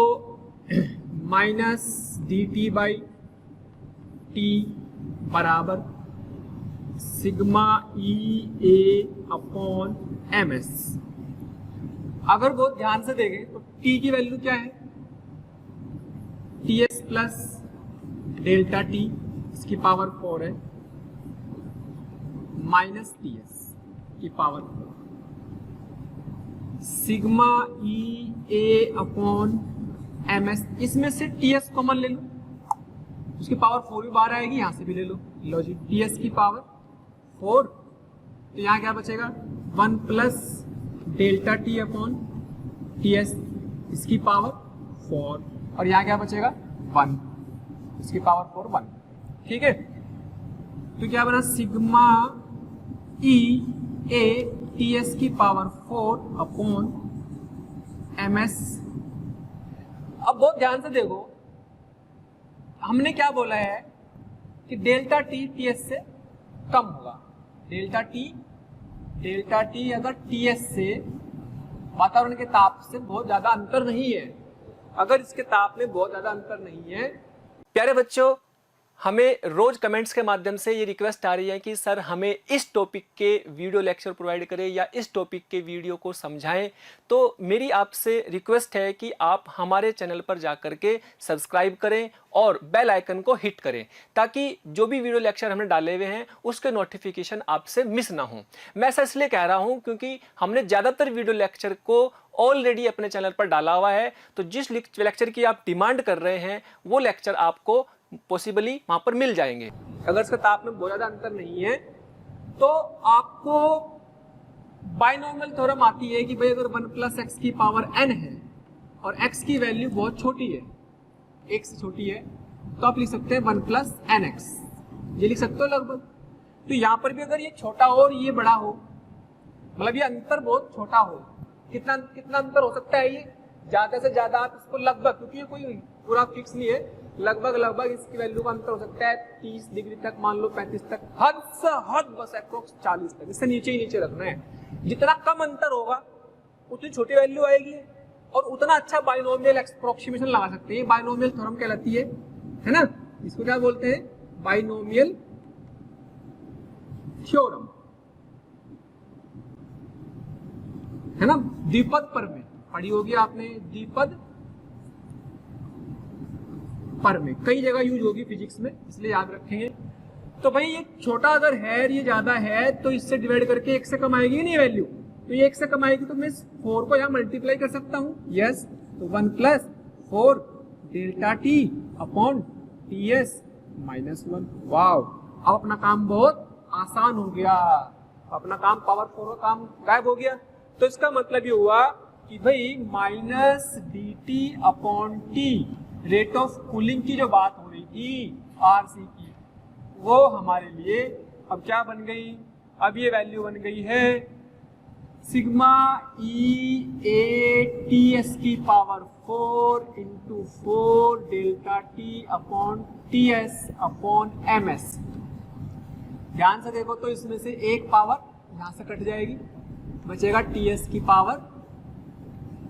माइनस DT बाई T बराबर sigma E A upon MS। अगर बहुत ध्यान से देखें तो T की वैल्यू क्या है? टीएस प्लस डेल्टा टी इसकी पावर 4 है माइनस टीएस की पावर 4 सिग्मा ई ए अपॉन एम एस। इसमें से टीएस कॉमन ले लो, उसकी पावर 4 भी बाहर आएगी, यहां से भी ले लो। लो जी, टीएस की पावर 4, तो यहाँ क्या बचेगा 1 plus delta T upon TS इसकी पावर 4, और यहाँ क्या बचेगा 1 इसकी पावर 4 1। ठीक है, तो क्या बना सिग्मा ई ए टीएस की पावर 4 अपॉन एम एस। अब बहुत ध्यान से देखो, हमने क्या बोला है कि डेल्टा टी टीएस से कम होगा। डेल्टा टी अगर टीएस से वातावरण के ताप से बहुत ज्यादा अंतर नहीं है, अगर इसके ताप में बहुत ज्यादा अंतर नहीं है। प्यारे बच्चों, हमें रोज कमेंट्स के माध्यम से ये रिक्वेस्ट आ रही है कि सर हमें इस टॉपिक के वीडियो लेक्चर प्रोवाइड करें या इस टॉपिक के वीडियो को समझाएं। तो मेरी आपसे रिक्वेस्ट है कि आप हमारे चैनल पर जाकर के सब्सक्राइब करें और बेल आइकन को हिट करें, ताकि जो भी वीडियो लेक्चर हमने डाले हुए हैं उसके नोटिफिकेशन आपसे मिस ना हो। मैं ऐसा इसलिए कह रहा हूं क्योंकि हमने ज़्यादातर वीडियो लेक्चर को ऑलरेडी अपने चैनल पर डाला हुआ है, तो जिस लेक्चर की आप डिमांड कर रहे हैं वो लेक्चर आपको पॉसिबली वहां पर मिल जाएंगे। अगर इसका ताप में बहुत ज्यादा अंतर नहीं है तो आपको बाइनोमियल थ्योरम आती है कि भाई अगर 1 प्लस एक्स की पावर n है और x की वैल्यू बहुत छोटी है, 1 से छोटी है, तो आप लिख सकते हैं 1 प्लस एन एक्स, ये लिख सकते हो लगभग। तो यहाँ पर भी अगर ये छोटा हो और ये बड़ा हो, मतलब ये अंतर बहुत छोटा हो, कितना अंतर हो सकता है, ये ज्यादा से ज्यादा आप इसको लगभग, क्योंकि ये कोई पूरा फिक्स नहीं है, लगभग इसकी वैल्यू का अंतर हो सकता है 30 डिग्री तक, मान लो 35 तक, हद से हद बस अप्रोक्स 40 तक, इससे नीचे ही नीचे रखना है। जितना कम अंतर होगा उतनी छोटी वैल्यू आएगी और उतना अच्छा बाइनोमियल अप्रोक्सीमेशन लगा सकते हैं। बाइनोमियल थ्योरम कहलाती है ना, इसको क्या बोलते हैं, बाइनोमियल थ्योरम, है ना। द्विपद पर में पढ़ी होगी आपने, द्विपद पर में कई जगह यूज होगी फिजिक्स में, इसलिए याद रखेंगे। तो भाई ये छोटा अगर है और ये ज्यादा है तो इससे डिवाइड करके 1 से कम आएगी नहीं वैल्यू, तो ये 1 से कम आएगी तो मैं 4 को यहाँ मल्टीप्लाई कर सकता हूँ, यस। तो 1 plus 4 delta T upon T S minus 1। वाव, अब अपना काम बहुत आसान हो गया, अपना काम पावर 4 का काम गायब हो गया। तो इसका मतलब ये हुआ कि भाई minus D T upon T rate of cooling की जो बात हो रही थी आरसी की, वो हमारे लिए अब क्या बन गई, अब ये वैल्यू बन गई है sigma E A T S की power 4 into 4 delta T upon T S upon M S. ध्यान से देखो तो इसमें से एक पावर यहां से कट जाएगी, बचेगा टी एस की पावर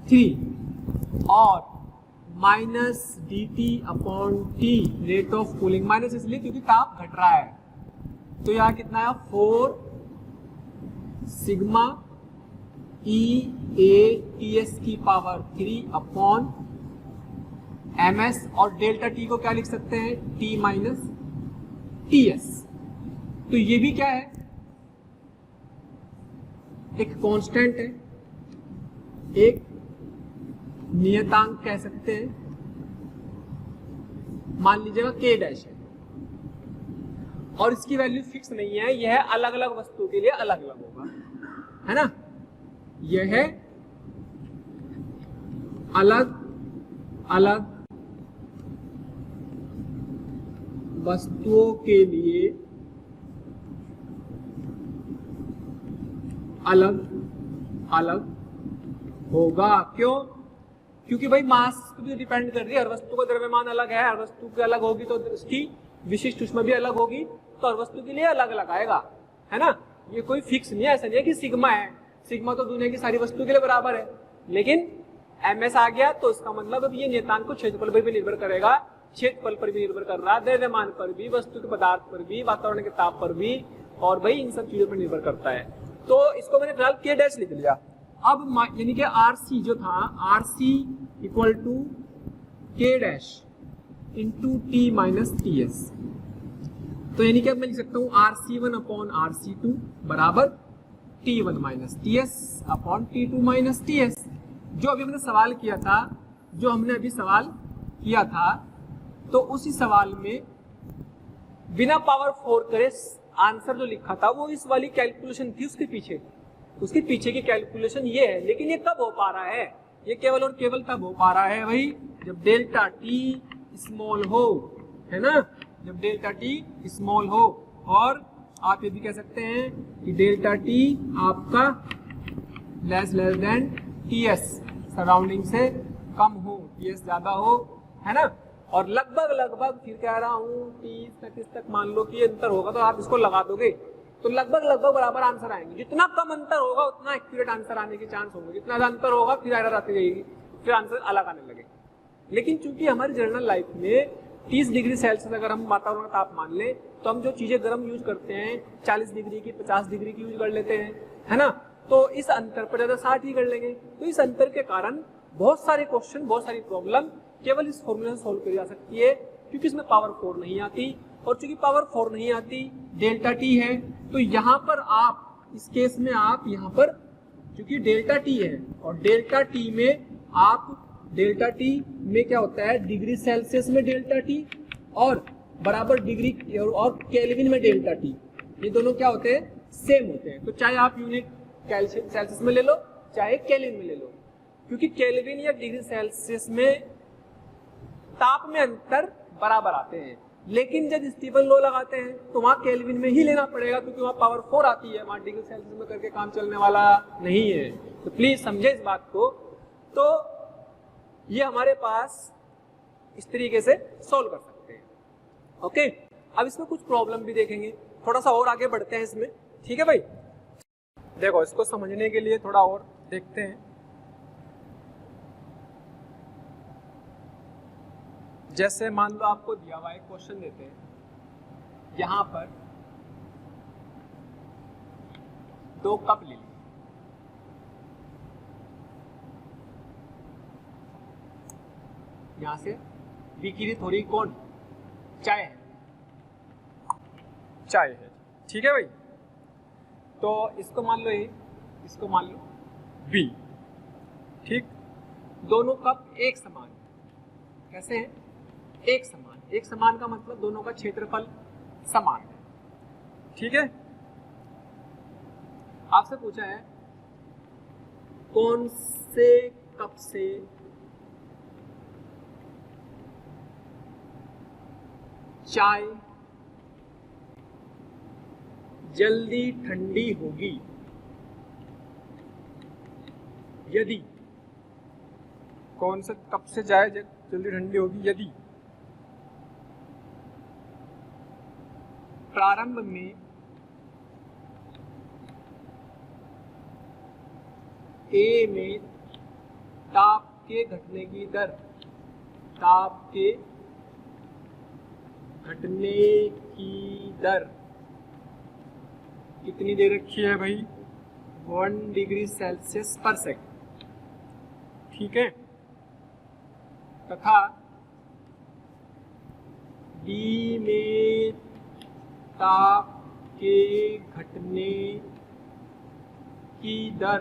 3 और minus D T upon T rate of cooling, minus इसलिए क्योंकि ताप घट रहा है। तो यहाँ कितना है 4 sigma E A T S की पावर 3 अपॉन एम एस, और डेल्टा टी को क्या लिख सकते हैं, टी माइनस टी एस। तो ये भी क्या है, एक कांस्टेंट है, एक नियतांक कह सकते हैं, मान लीजिएगा k डैश है और इसकी वैल्यू फिक्स नहीं है, यह अलग अलग वस्तु के लिए अलग अलग होगा, है ना। यह अलग अलग वस्तुओं के लिए अलग अलग होगा। क्यों? क्योंकि भाई मास पे भी डिपेंड कर रही है, हर वस्तु का द्रव्यमान अलग है, हर वस्तु की अलग होगी तो उसकी विशिष्ट ऊष्मा भी अलग होगी, तो हर वस्तु के लिए अलग अलग आएगा, है ना। ये कोई फिक्स नहीं है, ऐसा नहीं है कि सिग्मा है, सिग्मा तो दुनिया की सारी वस्तु के लिए बराबर है, लेकिन एम एस आ गया तो इसका मतलब अब ये नियतांक को क्षेत्रफल पर भी निर्भर करेगा, क्षेत्रफल पर भी निर्भर कर रहा है, द्रव्यमान पर भी, वस्तु के पदार्थ पर भी, वातावरण के ताप पर भी, और भाई इन सब चीजों पर निर्भर करता है। तो इसको मैंने फिलहाल के डैश लिख लिया। अब यानी कि आर सी जो था, R C equal to K dash, into T minus T S. तो यानी कि अब मैं लिख सकता हूँ RC1 अपॉन RC2 बराबर T1 minus T S upon T2 minus T S. जो अभी हमने सवाल किया था, जो हमने अभी सवाल किया था, तो उसी सवाल में बिना पावर 4 करे आंसर जो लिखा था वो इस वाली कैलकुलेशन थी उसके पीछे की कैलकुलेशन ये है। लेकिन ये कब हो पा रहा है? ये केवल और केवल तब हो पा रहा है भाई जब डेल्टा टी स्मॉल हो, है ना, जब डेल्टा टी स्मॉल हो। और आप ये भी कह सकते हैं कि डेल्टा टी आपका less than T S, surrounding से कम हो, टी एस ज्यादा हो, है ना। और लगभग फिर कह रहा हूँ 30 तक मान लो कि अंतर होगा, तो आप इसको लगा दोगे तो लगभग बराबर आंसर आएंगे। जितना कम अंतर होगा उतना एक्यूरेट आंसर आने के चांस होंगे, जितना ज्यादा अंतर होगा फिर एरर आती जाएगी, फिर आंसर अलग आने लगेगा। लेकिन चूंकि हमारी जनरल लाइफ में 30 डिग्री सेल्सियस अगर हम वातावरण का ताप मान लें, तो हम जो चीजें गर्म यूज करते हैं 40 डिग्री की 50 डिग्री की यूज कर लेते हैं, है ना। तो इस अंतर पर ज्यादा 60 ही कर लेंगे। तो इस अंतर के कारण बहुत सारे क्वेश्चन, बहुत सारी प्रॉब्लम केवल इस फॉर्मूला से सोल्व करी जा सकती है, क्योंकि इसमें पावर 4 नहीं आती। और चूंकि पावर 4 नहीं आती, डेल्टा टी है, तो यहाँ पर आप इस केस में आप यहाँ पर चूंकि डेल्टा टी है और डेल्टा टी में आप डेल्टा टी में क्या होता है, डिग्री सेल्सियस में डेल्टा टी और बराबर डिग्री और केल्विन में डेल्टा टी, ये दोनों क्या होते हैं, सेम होते हैं। तो चाहे आप यूनिट सेल्सियस में ले लो चाहे केल्विन में ले लो, क्योंकि केल्विन या डिग्री सेल्सियस में ताप में अंतर बराबर आते हैं। लेकिन जब स्टीफन लॉ लगाते हैं तो वहां केल्विन में ही लेना पड़ेगा, क्योंकि वहां पावर 4 आती है, वहां डिग्री सेल्सियस में करके काम चलने वाला नहीं है। तो प्लीज समझे इस बात को। तो ये हमारे पास इस तरीके से सॉल्व कर सकते हैं। ओके, अब इसमें कुछ प्रॉब्लम भी देखेंगे, थोड़ा सा और आगे बढ़ते हैं इसमें, ठीक है भाई। देखो, इसको समझने के लिए थोड़ा और देखते हैं। जैसे मान लो आपको दिया हुआ एक क्वेश्चन देते हैं, यहां पर 2 कप ले लीजिए, यहां से विकिरित हो रही कौन, चाय है, ठीक है भाई। तो इसको मान लो A, इसको मान लो B, ठीक। दोनों कप एक समान, कैसे हैं, एक समान का मतलब दोनों का क्षेत्रफल समान है, ठीक है। आपसे पूछा है कौन से कप से चाय जल्दी ठंडी होगी यदि, कौन से कप से चाय जल्दी ठंडी होगी यदि प्रारंभ में A में ताप के घटने की दर, कितनी दे रखी है भाई, 1 डिग्री सेल्सियस पर सेकंड, ठीक है। तथा B में ताप के घटने की दर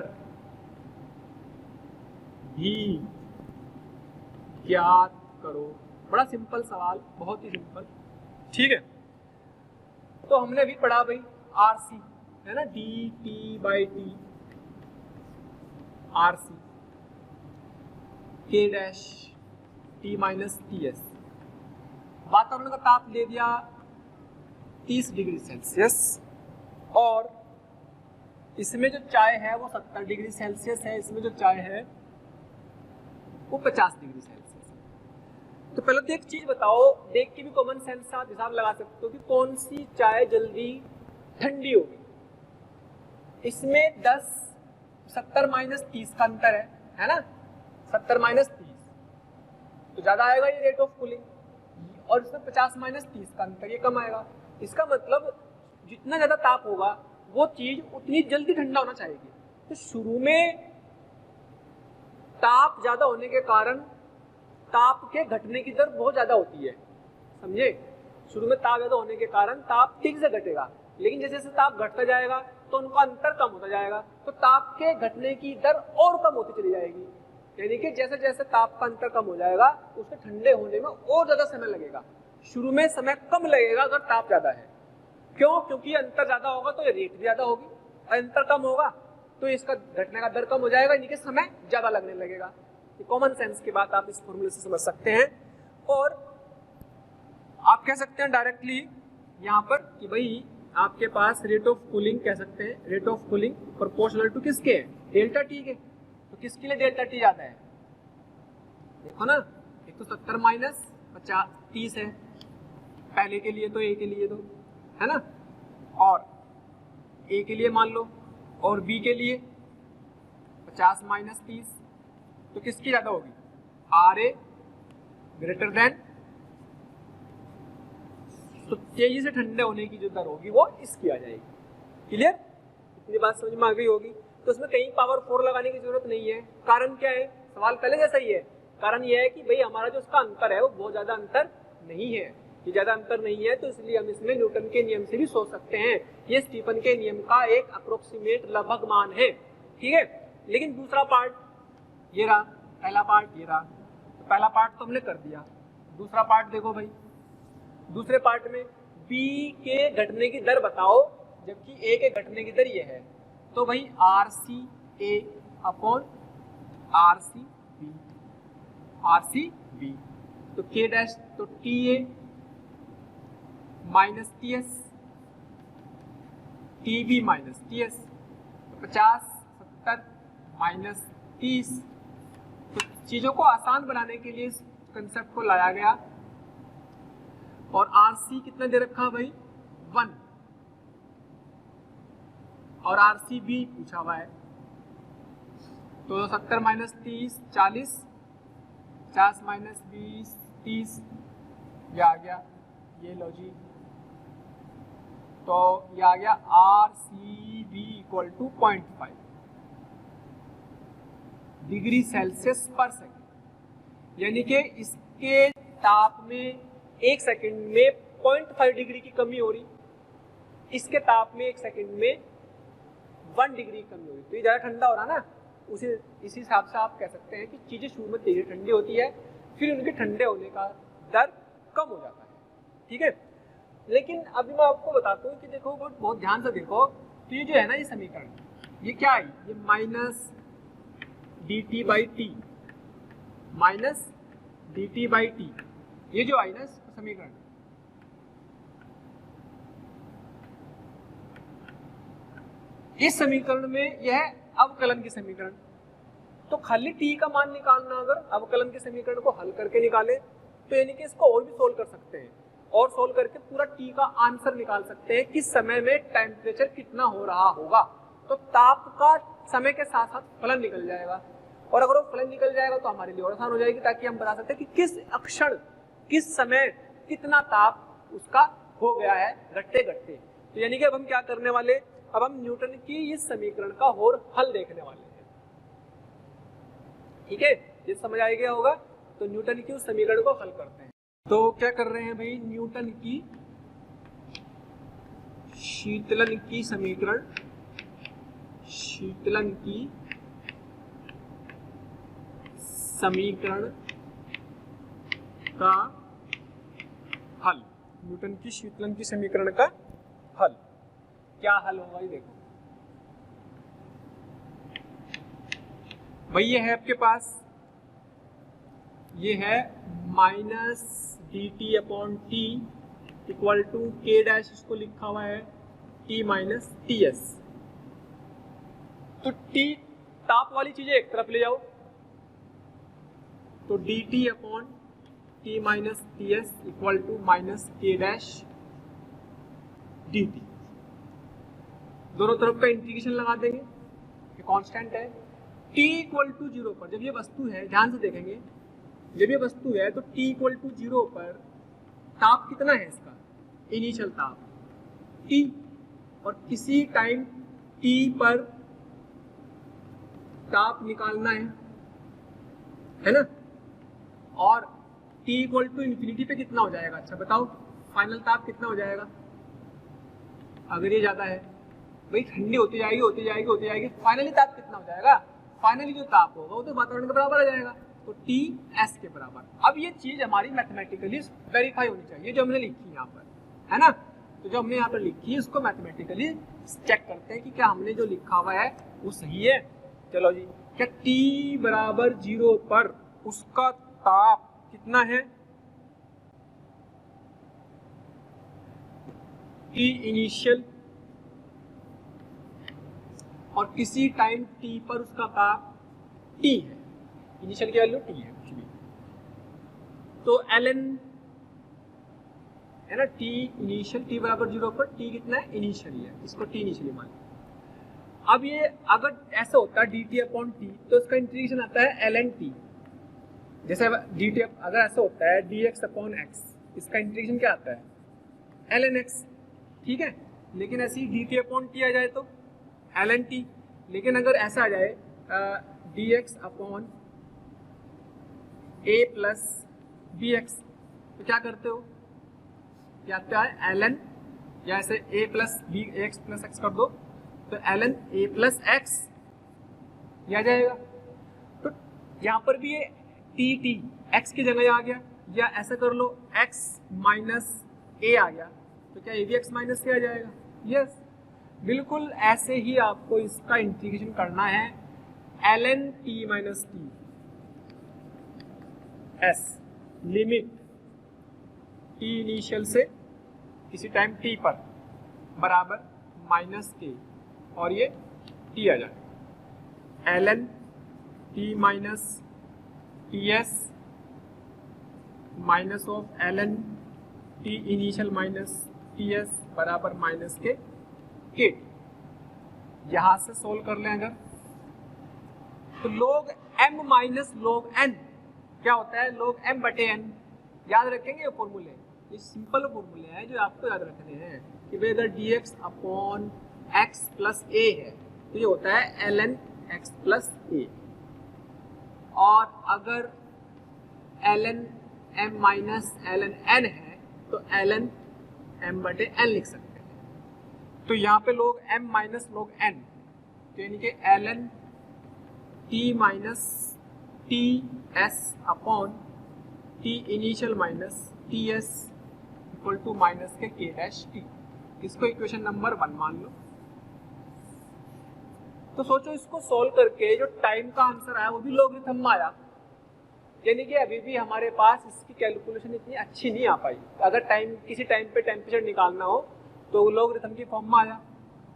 भी ज्ञात करो। बड़ा सिंपल सवाल, बहुत ही सिंपल, ठीक है। तो हमने अभी पढ़ा भाई RC है ना, dT/T RC K dash T minus TS। वातावरण का ताप दे दिया 30 डिग्री सेल्सियस और इसमें जो चाय है वो 70 डिग्री सेल्सियस है, इसमें जो चाय है वो 50 डिग्री सेल्सियस है। तो पहले तो एक चीज बताओ, देख के भी कॉमन सेंस से आप हिसाब लगा सकते हो कि कौन सी चाय जल्दी ठंडी होगी। इसमें 70 माइनस 30 का अंतर है ना, 70 माइनस 30 तो ज्यादा आएगा ये रेट ऑफ कूलिंग, और इसमें 50 माइनस 30 का अंतर, ये कम आएगा। इसका मतलब जितना ज्यादा ताप होगा वो चीज उतनी जल्दी ठंडा होना चाहिए। तो शुरू में ताप ज्यादा होने के कारण ताप के घटने की दर बहुत ज्यादा होती है, समझे। शुरू में ताप ज्यादा होने के कारण ताप तेजी से घटेगा, लेकिन जैसे जैसे ताप घटता जाएगा तो उनका अंतर कम होता जाएगा, तो ताप के घटने की दर और कम होती चली जाएगी। यानी कि जैसे जैसे ताप का अंतर कम हो जाएगा उसके ठंडे होने में और ज्यादा समय लगेगा। शुरू में समय कम लगेगा अगर ताप ज्यादा है, क्यों? क्योंकि अंतर ज्यादा होगा तो रेट भी ज्यादा होगी, अंतर कम होगा तो इसका घटने का दर कम हो जाएगा, यानी कि समय ज्यादा लगने लगेगा। कॉमन सेंस की बात आप इस फॉर्मूले से समझ सकते हैं। और आप कह सकते हैं डायरेक्टली यहाँ पर कि भाई आपके पास रेट ऑफ कूलिंग, कह सकते हैं rate of cooling proportional to किसके है? डेल्टा टी के। तो किसके लिए डेल्टा टी ज्यादा है? देखो ना, 170 माइनस 30 है पहले के लिए, तो ए के लिए तो है ना, और ए के लिए मान लो, और बी के लिए 50 माइनस 30, तो किसकी ज्यादा होगी? आर ए ग्रेटर देन, तो तेजी से ठंडे होने की जो दर होगी वो इसकी आ जाएगी। क्लियर? इतनी बात समझ में आ गई होगी। तो उसमें कहीं पावर 4 लगाने की जरूरत नहीं है। कारण क्या है? सवाल पहले जैसा ही है। कारण यह है कि भाई हमारा जो उसका अंतर है वो बहुत ज्यादा अंतर नहीं है, ये ज्यादा अंतर नहीं है, तो इसलिए हम इसमें न्यूटन के नियम से भी सोच सकते हैं। ये स्टीफन के नियम का एक अप्रोक्सीमेट लगभग मान है, ठीक है। लेकिन दूसरा पार्ट ये रहा, पहला पार्ट ये रहा, तो पहला पार्ट तो हमने कर दिया। दूसरा पार्ट देखो भाई, दूसरे पार्ट में B के घटने की दर बताओ जबकि A के घटने की दर ये है, तो भाई RC A upon RC B, तो K डैश, तो TA minus TS, TB minus TS, तो 50 70 माइनस 30। तो चीजों को आसान बनाने के लिए इस कंसेप्ट को लाया गया। और RC कितना दे रखा भाई? 1, और RCB पूछा हुआ है, तो 70 माइनस 30 40, 50 माइनस 20 30, ये आ गया, ये लो जी, तो ये आ गया RCB equal to 0.5 degree Celsius per second. यानी कि इसके ताप में 1 सेकंड में 0.5 डिग्री की कमी हो रही, इसके ताप में 1 सेकंड में 1 डिग्री कमी हो रही, तो ये ज़्यादा ठंडा हो रहा ना। इसी हिसाब से आप कह सकते हैं कि चीज़ें शुरू में तेज़ी ठंडी होती है, फिर उनके ठंडे होने का दर कम हो जाता है, ठीक है। लेकिन अभी मैं आपको बताता हूँ कि देखो बहुत ध्यान से देखो, तो ये जो है ना ये समीकरण, ये क्या है? ये minus dt by T, minus dt by T, ये जो आई ना समीकरण, इस समीकरण में यह अवकलन की समीकरण, तो खाली t का मान निकालना, अगर अवकलन के समीकरण को हल करके निकाले तो यानी कि इसको और भी सोल्व कर सकते हैं, और सोल्व करके पूरा t का आंसर निकाल सकते हैं कि समय में टेम्परेचर कितना हो रहा होगा। तो ताप का समय के साथ साथ फलन निकल जाएगा, और अगर वो फलन निकल जाएगा तो हमारे लिए और आसान हो जाएगी, ताकि हम बता सकते हैं कि किस अक्षण किस समय कितना ताप उसका हो गया है घटते घटते। तो यानी कि अब हम क्या करने वाले, अब हम न्यूटन की इस समीकरण का और हल देखने वाले हैं, ठीक है। ये समझ आ गया होगा। तो न्यूटन की उस समीकरण को हल करते हैं। तो क्या कर रहे हैं भाई, न्यूटन की शीतलन की समीकरण, शीतलन की समीकरण का हल, न्यूटन की शीतलन की समीकरण का हल। क्या हल होगा ये देखो भाई, ये है आपके पास, ये है minus dt upon T equal to K dash, इसको लिखा हुआ है t माइनस ts। तो t ताप वाली चीजें एक तरफ ले जाओ, तो dt upon T minus T S equal to minus K dash D T. दोनों तरफ का इंटीग्रेशन लगा देंगे, ये कांस्टेंट है। t इक्वल टू 0 पर जब ये वस्तु है, ध्यान से देखेंगे, जब ये वस्तु है तो t इक्वल टू 0 पर ताप कितना है इसका, इनिशियल ताप t, और किसी टाइम t पर ताप निकालना है ना। और t इक्वल टू इन्फिनिटी पे कितना हो जाएगा? अच्छा बताओ फाइनल ताप कितना हो जाएगा? अगर ये ज्यादा है भाई ठंडी होती जाएगी, फाइनली ताप कितना हो जाएगा? फाइनली जो ताप होगा वो तो वातावरण के बराबर आ जाएगा, तो टी एस के बराबर। अब ये चीज हमारी मैथमेटिकली वेरीफाई होनी चाहिए जो हमने लिखी यहाँ पर, है ना। तो जो हमने यहाँ पर लिखी है उसको मैथमेटिकली चेक करते हैं कि क्या हमने जो लिखा हुआ है वो सही है। चलो जी, क्या T बराबर 0 पर उसका ताप कितना है? T इनिशियल, और किसी टाइम T पर उसका ताप T है, इनिशियल की वैल्यू T है कुछ भी, तो ln है ना T इनिशियल, T बराबर 0 पर T कितना है? इनिशियली है, इसको T इनिशियली मान। अब ये अगर ऐसा होता है dt अपॉन टी, तो इसका इंटीग्रेशन आता है ln t। जैसे dt अगर ऐसा होता है dx अपॉन x, इसका इंटीग्रेशन क्या आता है? ln x, ठीक है। लेकिन ऐसी dt अपॉन टी आ जाए तो ln t, लेकिन अगर ऐसा आ जाए dx upon a plus bx, तो क्या करते हो? क्या आता है ln, या ऐसे a plus b x plus x कर दो तो ln a प्लस x ये आ जाएगा। तो यहाँ पर भी ये t x की जगह आ गया, या ऐसा कर लो x माइनस a आ गया, तो क्या ये भी x माइनस a आ जाएगा? यस, बिल्कुल ऐसे ही आपको इसका इंटीग्रेशन करना है ln t minus t s, limit t initial से किसी टाइम t पर बराबर माइनस k, और ये t आ जाएगा ln t minus T S minus of ln t initial minus T S बराबर माइनस के। यहां से सोल्व कर लें अगर, तो log m minus log n क्या होता है? log m बटे n। याद रखेंगे ये फॉर्मूले, ये सिंपल फॉर्मूले हैं जो आपको याद रखने हैं कि भाई अगर dx upon x plus a है तो ये होता है ln x प्लस a, और अगर ln m minus ln n है तो ln m बटे n लिख सकते हैं। तो यहाँ पे log m minus log n, तो यानी कि ln t minus T S upon T initial minus T S equal to minus K K dash T, इसको इक्वेशन नंबर 1 मान लो। तो सोचो इसको सोल्व करके जो टाइम का आंसर आया वो भी लॉगरिथम में आया, यानी कि अभी भी हमारे पास इसकी कैलकुलेशन इतनी अच्छी नहीं आ पाई। अगर टाइम किसी टाइम पे टेम्परेचर निकालना हो तो लॉगरिथम की फॉर्म में आया,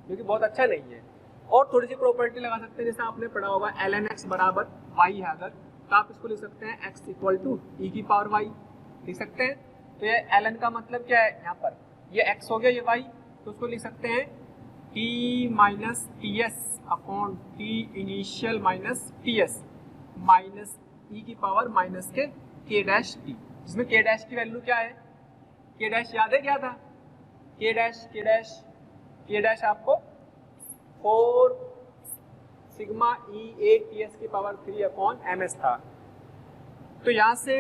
जो कि बहुत अच्छा नहीं है। और थोड़ी सी प्रॉपर्टी लगा सकते हैं, जैसे आपने पढ़ा होगा ln x बराबर y है अगर, तो आप इसको लिख सकते हैं x इक्वल टू e की पावर y लिख सकते हैं। तो ये ln का मतलब क्या है? यहाँ पर ये x हो गया, ये y, तो उसको लिख सकते हैं t minus T S upon T initial minus T S minus e की power minus K dash T, जिसमें के डैश की वैल्यू क्या है? के डैश याद है क्या था? के डैश आपको 4 sigma E A T S की पावर 3 अपॉन एम एस था। तो यहाँ से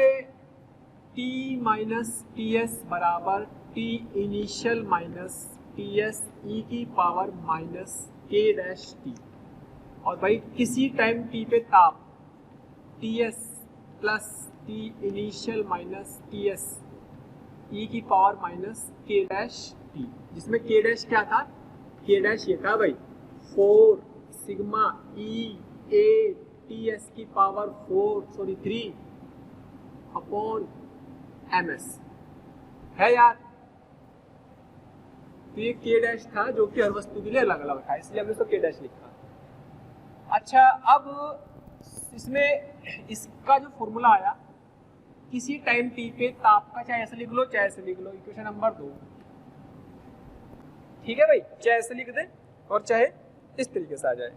t माइनस टी एस बराबर t initial minus T S E की power minus K dash T, और भाई किसी टाइम t पे ताप T S plus T initial minus T S E की power minus K dash T, जिसमें के डैश क्या था? के डैश ये था भाई 4 sigma E A T S की पावर 3 अपॉन एम एस है यार। तो ये के डैश था जो कि हर वस्तु के लिए अलग अलग था, इसलिए हमने इसको के डैश लिखा। अच्छा, अब इसमें इसका जो फॉर्मूला आया, किसी टाइम टी पे ताप का चाहे ऐसे लिख लो चाहे ऐसे लिख लो, इक्वेशन नंबर 2, ठीक है भाई, चाहे ऐसे लिख दे और चाहे इस तरीके से आ जाए।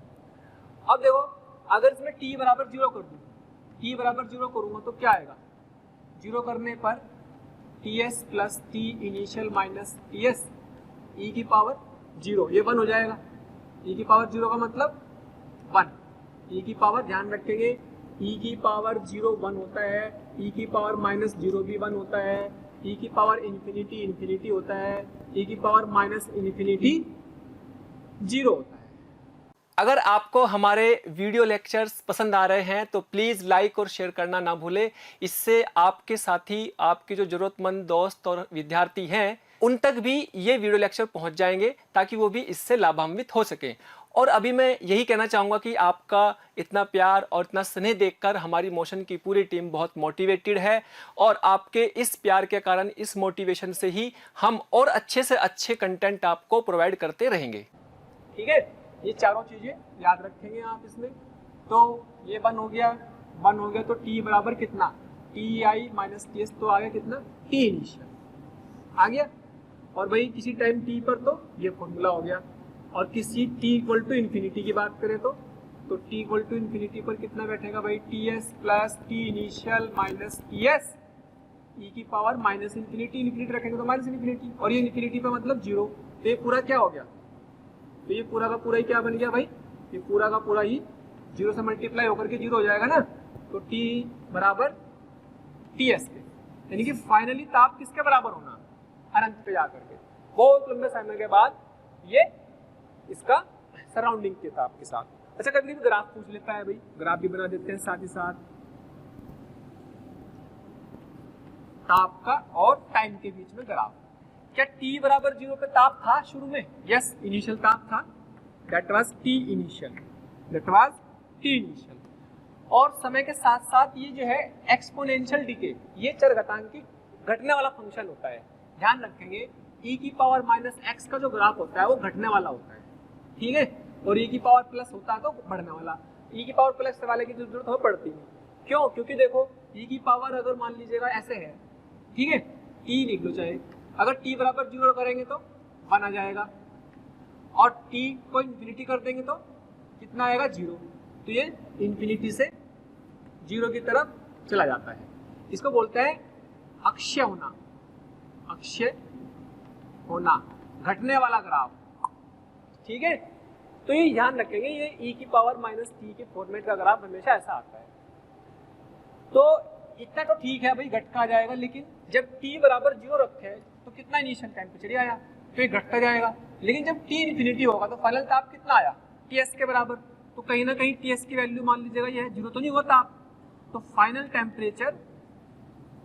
अब देखो अगर इसमें t बराबर 0 कर दूं, t बराबर 0 करूंगा तो क्या आएगा? 0 करने पर T S plus T initial minus T S E की पावर 0, ये 1 हो जाएगा। ई की पावर 0 का मतलब 1, ई की पावर ध्यान रखेंगे ई की पावर 0 1 होता है, ई की पावर -0 भी 1 होता है, ई की पावर इन्फिनिटी इन्फिनिटी होता है, ई की पावर माइनस इन्फिनिटी 0 होता है। अगर आपको हमारे वीडियो लेक्चर्स पसंद आ रहे हैं तो प्लीज़ लाइक और शेयर करना ना भूलें। इससे आपके साथी, आपके जो ज़रूरतमंद दोस्त और विद्यार्थी हैं उन तक भी ये वीडियो लेक्चर पहुंच जाएंगे ताकि वो भी इससे लाभान्वित हो सकें। और अभी मैं यही कहना चाहूँगा कि आपका इतना प्यार और इतना स्नेह देखकर हमारी मोशन की पूरी टीम बहुत मोटिवेटेड है और आपके इस प्यार के कारण, इस मोटिवेशन से ही हम और अच्छे से अच्छे कंटेंट आपको प्रोवाइड करते रहेंगे। ठीक है, ये चारों चीज़ें याद रखेंगे आप इसमें। तो ये 1 हो गया, 1 हो गया तो t बराबर कितना, T I minus T S, तो आ गया कितना, t इनिशियल आ गया। और भाई किसी टाइम t पर तो ये फॉर्मूला हो गया। और किसी t इक्वल टू इन्फिनिटी की बात करें तो t इक्वल टू इन्फिनिटी पर कितना बैठेगा भाई, T S plus T initial minus T S, E की पावर माइनस इन्फिनिटी, इन्फिनिटी रखेंगे तो माइनस इन्फिनिटी, और ये इन्फिनिटी पर मतलब 0। तो ये पूरा क्या हो गया, तो ये पूरा का पूरा ही क्या बन गया भाई, ये पूरा का पूरा ही 0 से मल्टीप्लाई होकर के 0 हो जाएगा ना। तो t बराबर टी एस के, यानी कि फाइनली ताप किसके बराबर होना, अनंत पे जाकर के, बहुत लंबे समय के बाद ये इसका सराउंडिंग के ताप के साथ। अच्छा, कभी भी ग्राफ पूछ लेता है भाई, ग्राफ भी बना देते हैं साथ ही साथ ताप का और टाइम के बीच में ग्राफ। क्या t बराबर 0 पे ताप था शुरू में, यस इनिशियल ताप था, that was t initial, that was t initial. और समय के साथ साथ ये जो है एक्सपोनेंशियल डिके, ये चरघातांकी घटने वाला फंक्शन होता है, ध्यान रखेंगे। e की पावर माइनस x का जो ग्राफ होता है वो घटने वाला होता है, ठीक है, और e की पावर प्लस होता है तो बढ़ने वाला। e की पावर प्लस वाले की जरूरत हो पड़ती नहीं, क्यों, क्योंकि देखो e की पावर अगर मान लीजिएगा ऐसे है, ठीक है, t लिख लो चाहे, अगर t बराबर 0 करेंगे तो 1 आ जाएगा, और t को इन्फिनिटी कर देंगे तो कितना आएगा, 0। तो ये इन्फिनिटी से 0 की तरफ चला जाता है। इसको बोलते हैं अक्षय होना, अक्षय होना, घटने वाला ग्राफ, ठीक है। तो ये ध्यान रखेंगे, ये e की पावर माइनस टी के फॉर्मेट का ग्राफ हमेशा ऐसा आता है। तो इतना तो ठीक है भाई, घटका आ जाएगा, लेकिन जब t बराबर 0 रखे तो कितना इनिशियल टेम्परेचर आया, तो ये घटता जाएगा। लेकिन जब t इन्फिनिटी होगा तो फाइनल ताप कितना आया, ts के बराबर। तो कहीं ना कहीं ts की वैल्यू मान लीजिएगा ये 0 तो नहीं हुआ ताप, तो फाइनल टेम्परेचर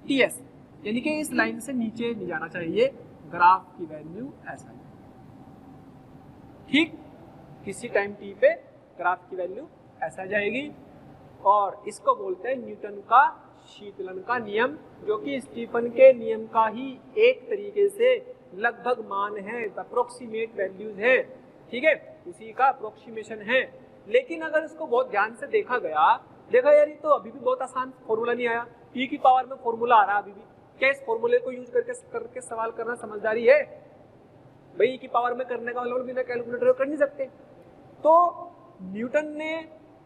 ts, यानी कि इस लाइन से नीचे नहीं जाना चाहिए, ग्राफ की वैल्यू ऐसा है, ठीक। किसी टाइम t पे ग्राफ की वैल्यू ऐसा जाएगी, और इसको बोलते हैं न्यूटन का शीतलन का नियम, जो कि स्टीफन के नियम का ही एक तरीके से लगभग मान है, अप्रोक्सीमेट वैल्यूज है, ठीक है, उसी का अप्रोक्सीमेशन है। लेकिन अगर इसको बहुत ध्यान से देखा गया, देखा यार ये तो अभी भी बहुत आसान फॉर्मूला नहीं आया, e की पावर में फॉर्मूला आ रहा है अभी भी, क्या इस फॉर्मूले को यूज करके सवाल करना समझदारी है भाई? e की पावर में करने का मतलब बिना कैलकुलेटर कर नहीं सकते। तो न्यूटन ने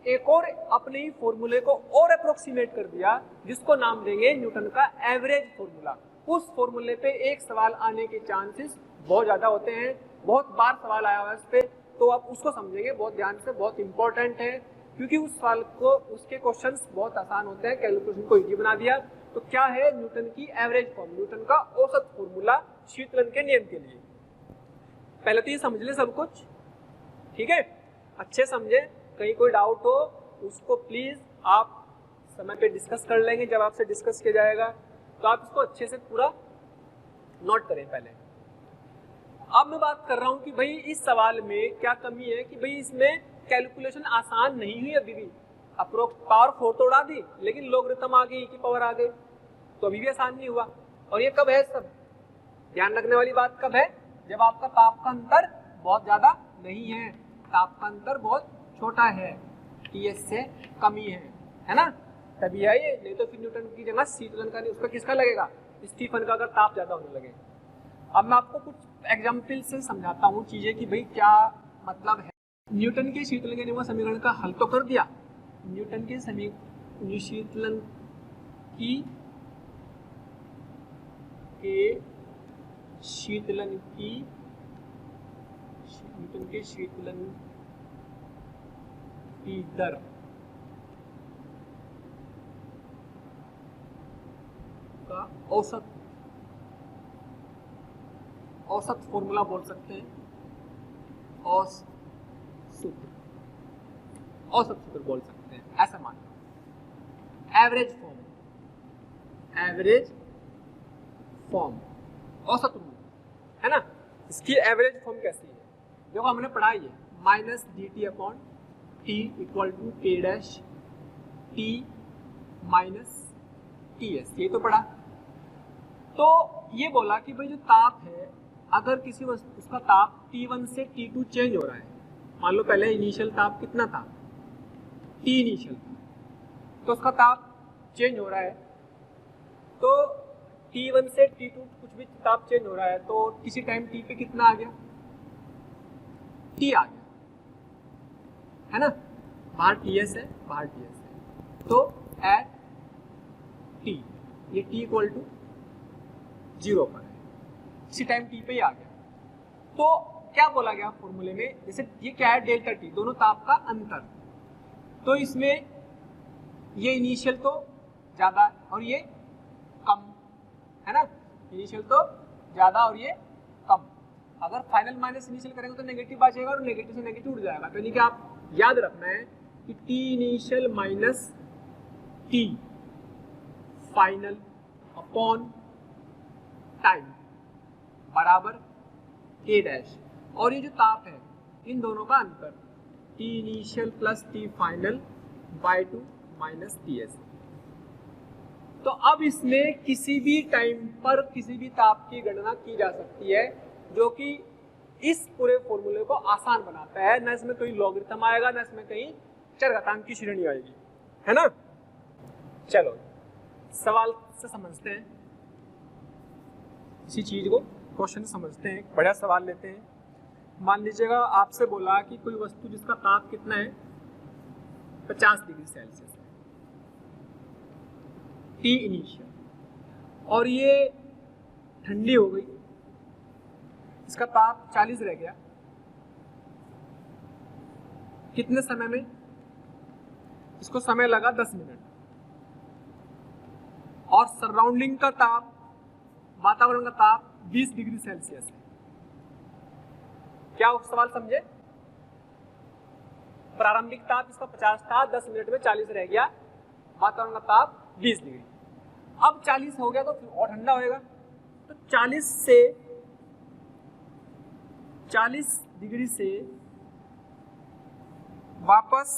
एक और अपने ही फॉर्मूले को और अप्रोक्सीमेट कर दिया, जिसको नाम देंगे न्यूटन का एवरेज फॉर्मूला। उस फॉर्मूले पे एक सवाल आने के चांसेस बहुत ज्यादा होते हैं, बहुत बार सवाल आया हुआ है इस पे, तो आप उसको समझेंगे बहुत ध्यान से, बहुत इंपॉर्टेंट है, क्योंकि उस सवाल को, उसके क्वेश्चंस बहुत आसान होते हैं, कैलकुलेशन को इजी बना दिया। तो क्या है न्यूटन की एवरेज फॉर्म, न्यूटन का औसत फॉर्मूला शीतलन के नियम के लिए। पहले तो ये समझ ले सब कुछ, ठीक है, अच्छे समझे, कहीं कोई डाउट हो उसको प्लीज आप समय पे डिस्कस कर लेंगे, जब आपसे डिस्कस किया जाएगा तो आप इसको अच्छे से पूरा नोट करें पहले। अब मैं बात कर रहा हूं कि भाई इस सवाल में क्या कमी है, कि भाई इसमें कैलकुलेशन आसान नहीं हुई अभी भी, अप्रोक्स पावर 4 तो उड़ा दी, लेकिन लोगरिथम आ गई, e की पावर आ गई, तो अभी भी आसान नहीं हुआ। और ये कब है, सब ध्यान रखने वाली बात कब है, जब आपका ताप का अंतर बहुत ज्यादा नहीं है, ताप का अंतर बहुत छोटा है, टीएस से कमी है ना, तभी है ये। नहीं तो फिर न्यूटन की जगह शीतलन का, उसका किसका लगेगा, स्टीफन का, अगर ताप ज्यादा होने लगे। अब मैं आपको कुछ एग्जाम्पल से समझाता हूँ चीजें कि भाई क्या मतलब है। न्यूटन के शीतलन के नियम समीकरण का हल तो कर दिया, न्यूटन के शीतलन की न्यूटन के शीतलन की दर का औसत फॉर्मूला बोल सकते हैं, औसत सूत्र बोल सकते हैं, ऐसा मान लो। एवरेज फॉर्म औसत रूप है ना। इसकी एवरेज फॉर्म कैसी है, देखो हमने पढ़ाई है, minus D T upon T equal to K dash T minus T S, ये तो पढ़ा। तो ये बोला कि भाई जो ताप है, अगर किसी वस्तु उसका ताप T1 से T2 चेंज हो रहा है, मान लो पहले इनिशियल ताप कितना था, T इनिशियल था, तो उसका ताप चेंज हो रहा है, तो T1 से T2 कुछ भी ताप चेंज हो रहा है, तो किसी टाइम T पे कितना आ गया, T आ गया, है ना, बाहर TS है, बाहर TS है, तो एट T, ये T इक्वल टू 0 पर है, इसी टाइम T पे ही आ गया। तो क्या बोला गया फॉर्मूले में, जैसे ये क्या है, डेल्टा T, दोनों ताप का अंतर, तो इसमें ये इनिशियल तो ज्यादा और ये कम, है ना, इनिशियल तो ज्यादा और ये कम। अगर फाइनल माइनस इनिशियल करेंगे तो नेगेटिव आ जाएगा और नेगेटिव से नेगेटिव उड़ जाएगा, तो यानी कि आप याद रखना है कि T initial minus T final upon time बराबर K डैश, और ये जो ताप है इन दोनों का अंतर T initial plus T final by 2 minus TS। तो अब इसमें किसी भी टाइम पर किसी भी ताप की गणना की जा सकती है, जो कि इस पूरे फॉर्मूले को आसान बनाता है, ना इसमें कोई लॉगरिथम आएगा, ना इसमें कहीं चरघातांक की श्रेणी आएगी, है ना। चलो सवाल से समझते हैं इसी चीज को, क्वेश्चन समझते हैं। बढ़िया सवाल लेते हैं। मान लीजिएगा आपसे बोला कि कोई वस्तु जिसका ताप कितना है 50 डिग्री सेल्सियस है, T इनिशियल, और ये ठंडी हो गई, इसका ताप 40 रह गया, कितने समय में, इसको समय लगा 10 मिनट, और सराउंडिंग का ताप, वातावरण का ताप 20 डिग्री सेल्सियस है। क्या सवाल समझे, प्रारंभिक ताप इसका 50 था, 10 मिनट में 40 रह गया, वातावरण का ताप 20 डिग्री, अब 40 हो गया तो फिर और ठंडा होएगा, तो 40 डिग्री से वापस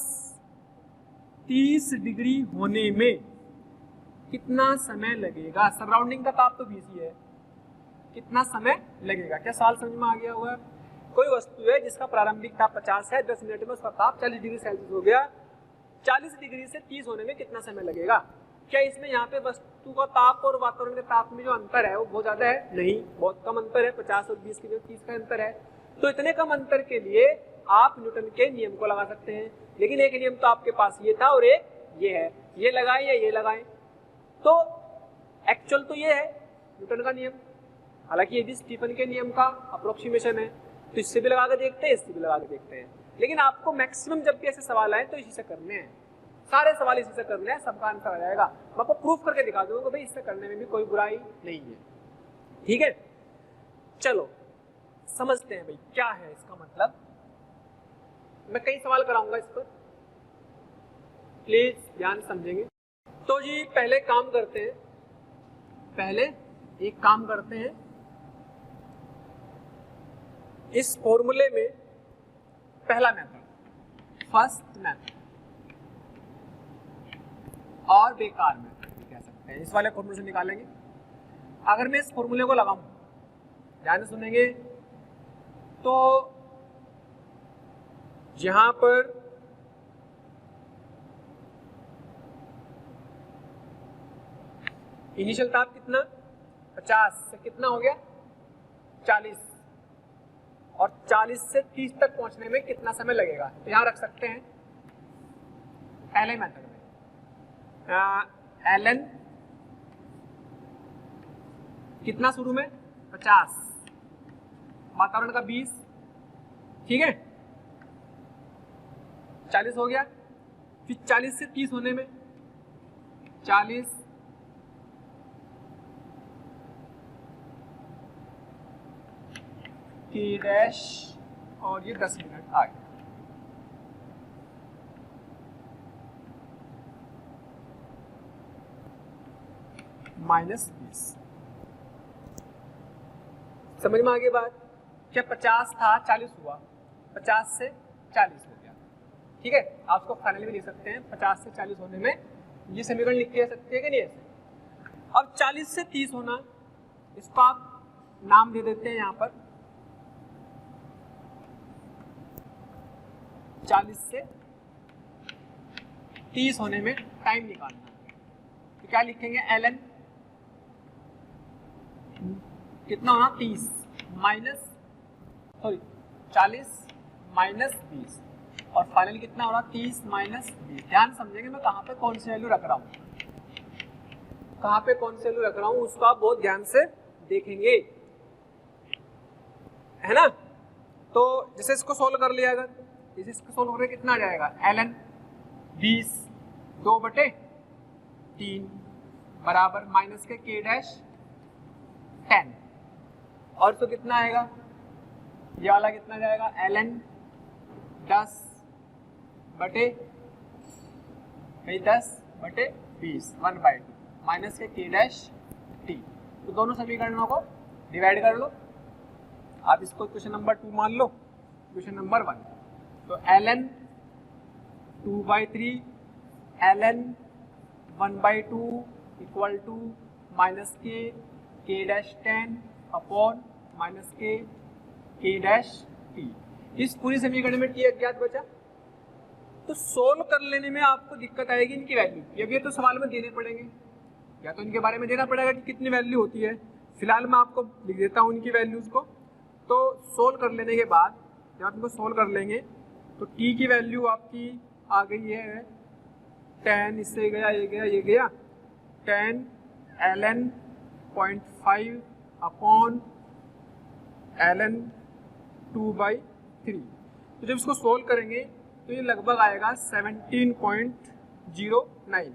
30 डिग्री होने में कितना समय लगेगा, सराउंडिंग का ताप तो 20 ही है, कितना समय लगेगा। क्या सवाल समझ में आ गया होगा। कोई वस्तु है जिसका प्रारंभिक ताप 50 है, 10 मिनट में उसका ताप 40 डिग्री सेल्सियस हो गया, 40 डिग्री से 30 होने में कितना समय लगेगा। क्या इसमें यहाँ पे वस्तु का ताप और वातावरण के ताप में जो अंतर है वो बहुत ज्यादा है, नहीं, बहुत कम अंतर है, 50 और 20 के बीच 30 का अंतर है। तो इतने कम अंतर के लिए आप न्यूटन के नियम को लगा सकते हैं, लेकिन एक नियम तो आपके पास ये था और एक ये है, ये लगाएं या ये लगाएं, तो एक्चुअल तो ये है न्यूटन का नियम, हालांकि ये भी स्टीफन के नियम का अप्रोक्सीमेशन है, तो इससे भी लगा के देखते हैं, इससे भी लगा के देखते हैं, लेकिन आपको मैक्सिमम जब भी ऐसे सवाल आए तो इसी से करने हैं, सारे सवाल इसी से करने हैं, सबका आंसर आ जाएगा। मैं आपको प्रूफ करके दिखा दूंगा भाई इससे करने में भी कोई बुराई नहीं है, ठीक है। चलो समझते हैं भाई क्या है इसका मतलब, मैं कई सवाल कराऊंगा इस पर, प्लीज ध्यान समझेंगे। तो जी पहले काम करते हैं, पहले एक काम करते हैं, इस फॉर्मूले में पहला मेथड, फर्स्ट मेथड और बेकार मेथड कह सकते हैं, इस वाले फॉर्मूले से निकालेंगे। अगर मैं इस फॉर्मूले को लगाऊं, ध्यान से सुनेंगे, तो यहां पर इनिशियल ताप कितना 50 से कितना हो गया 40, और 40 से 30 तक पहुंचने में कितना समय लगेगा, तो यहां रख सकते हैं पहले मेथड में ln कितना शुरू में 50, वातावरण का 20, ठीक है, 40 हो गया, फिर 40 से 30 होने में 40 के डैश और ये 10 मिनट आ गया। -20। समझ में आ गई बात? क्या 50 था 40 हुआ, 50 से 40 हो गया। ठीक है, आप उसको फाइनली भी लिख सकते हैं 50 से 40 होने में ये समीकरण लिख के सकते हैं कि नहीं ऐसे। अब 40 से 30 होना, इसको आप नाम दे देते हैं यहाँ पर 40 से 30 होने में टाइम निकालना। तो क्या लिखेंगे, ln कितना होना 30 माइनस 40 माइनस 20 और फाइनली कितना हो रहा 30 माइनस 20। ध्यान समझेंगे मैं कहाँ पे कौन सी वैल्यू रख रहा हूँ, कहाँ पे कौन सी वैल्यू रख रहा हूँ, उसको आप बहुत ध्यान से देखेंगे, है ना। तो जैसे इसको सोल्व कर लिया, अगर इसे इसको सोल्व करके कितना आ जाएगा, ln 20 2/3 बराबर माइनस के k डैश 10 और तो कितना आएगा, ये वाला कितना जाएगा, ln 10/20 1/2 minus K k dash t। तो दोनों समीकरणों को डिवाइड कर लो। आप इसको क्वेश्चन नंबर 2 मान लो, क्वेश्चन नंबर 1। तो ln 2/3 ln 1/2 equal to minus K k dash 10 upon minus K k dash t। इस पूरी समीकरण में t अज्ञात बचा, तो सोल्व कर लेने में आपको दिक्कत आएगी इनकी वैल्यू। ये तो सवाल में देने पड़ेंगे, या तो इनके बारे में देना पड़ेगा कि कितनी वैल्यू होती है। फिलहाल मैं आपको लिख देता हूँ इनकी वैल्यूज को। तो सोल्व कर लेने के बाद जब आप इनको सोल्व कर लेंगे तो t की वैल्यू आपकी आ गई है 10, इससे गया ये गया ये गया 10 ln 0.5 अपॉन ln 2/3। तो जब इसको सोल्व करेंगे तो ये लगभग आएगा 17.09।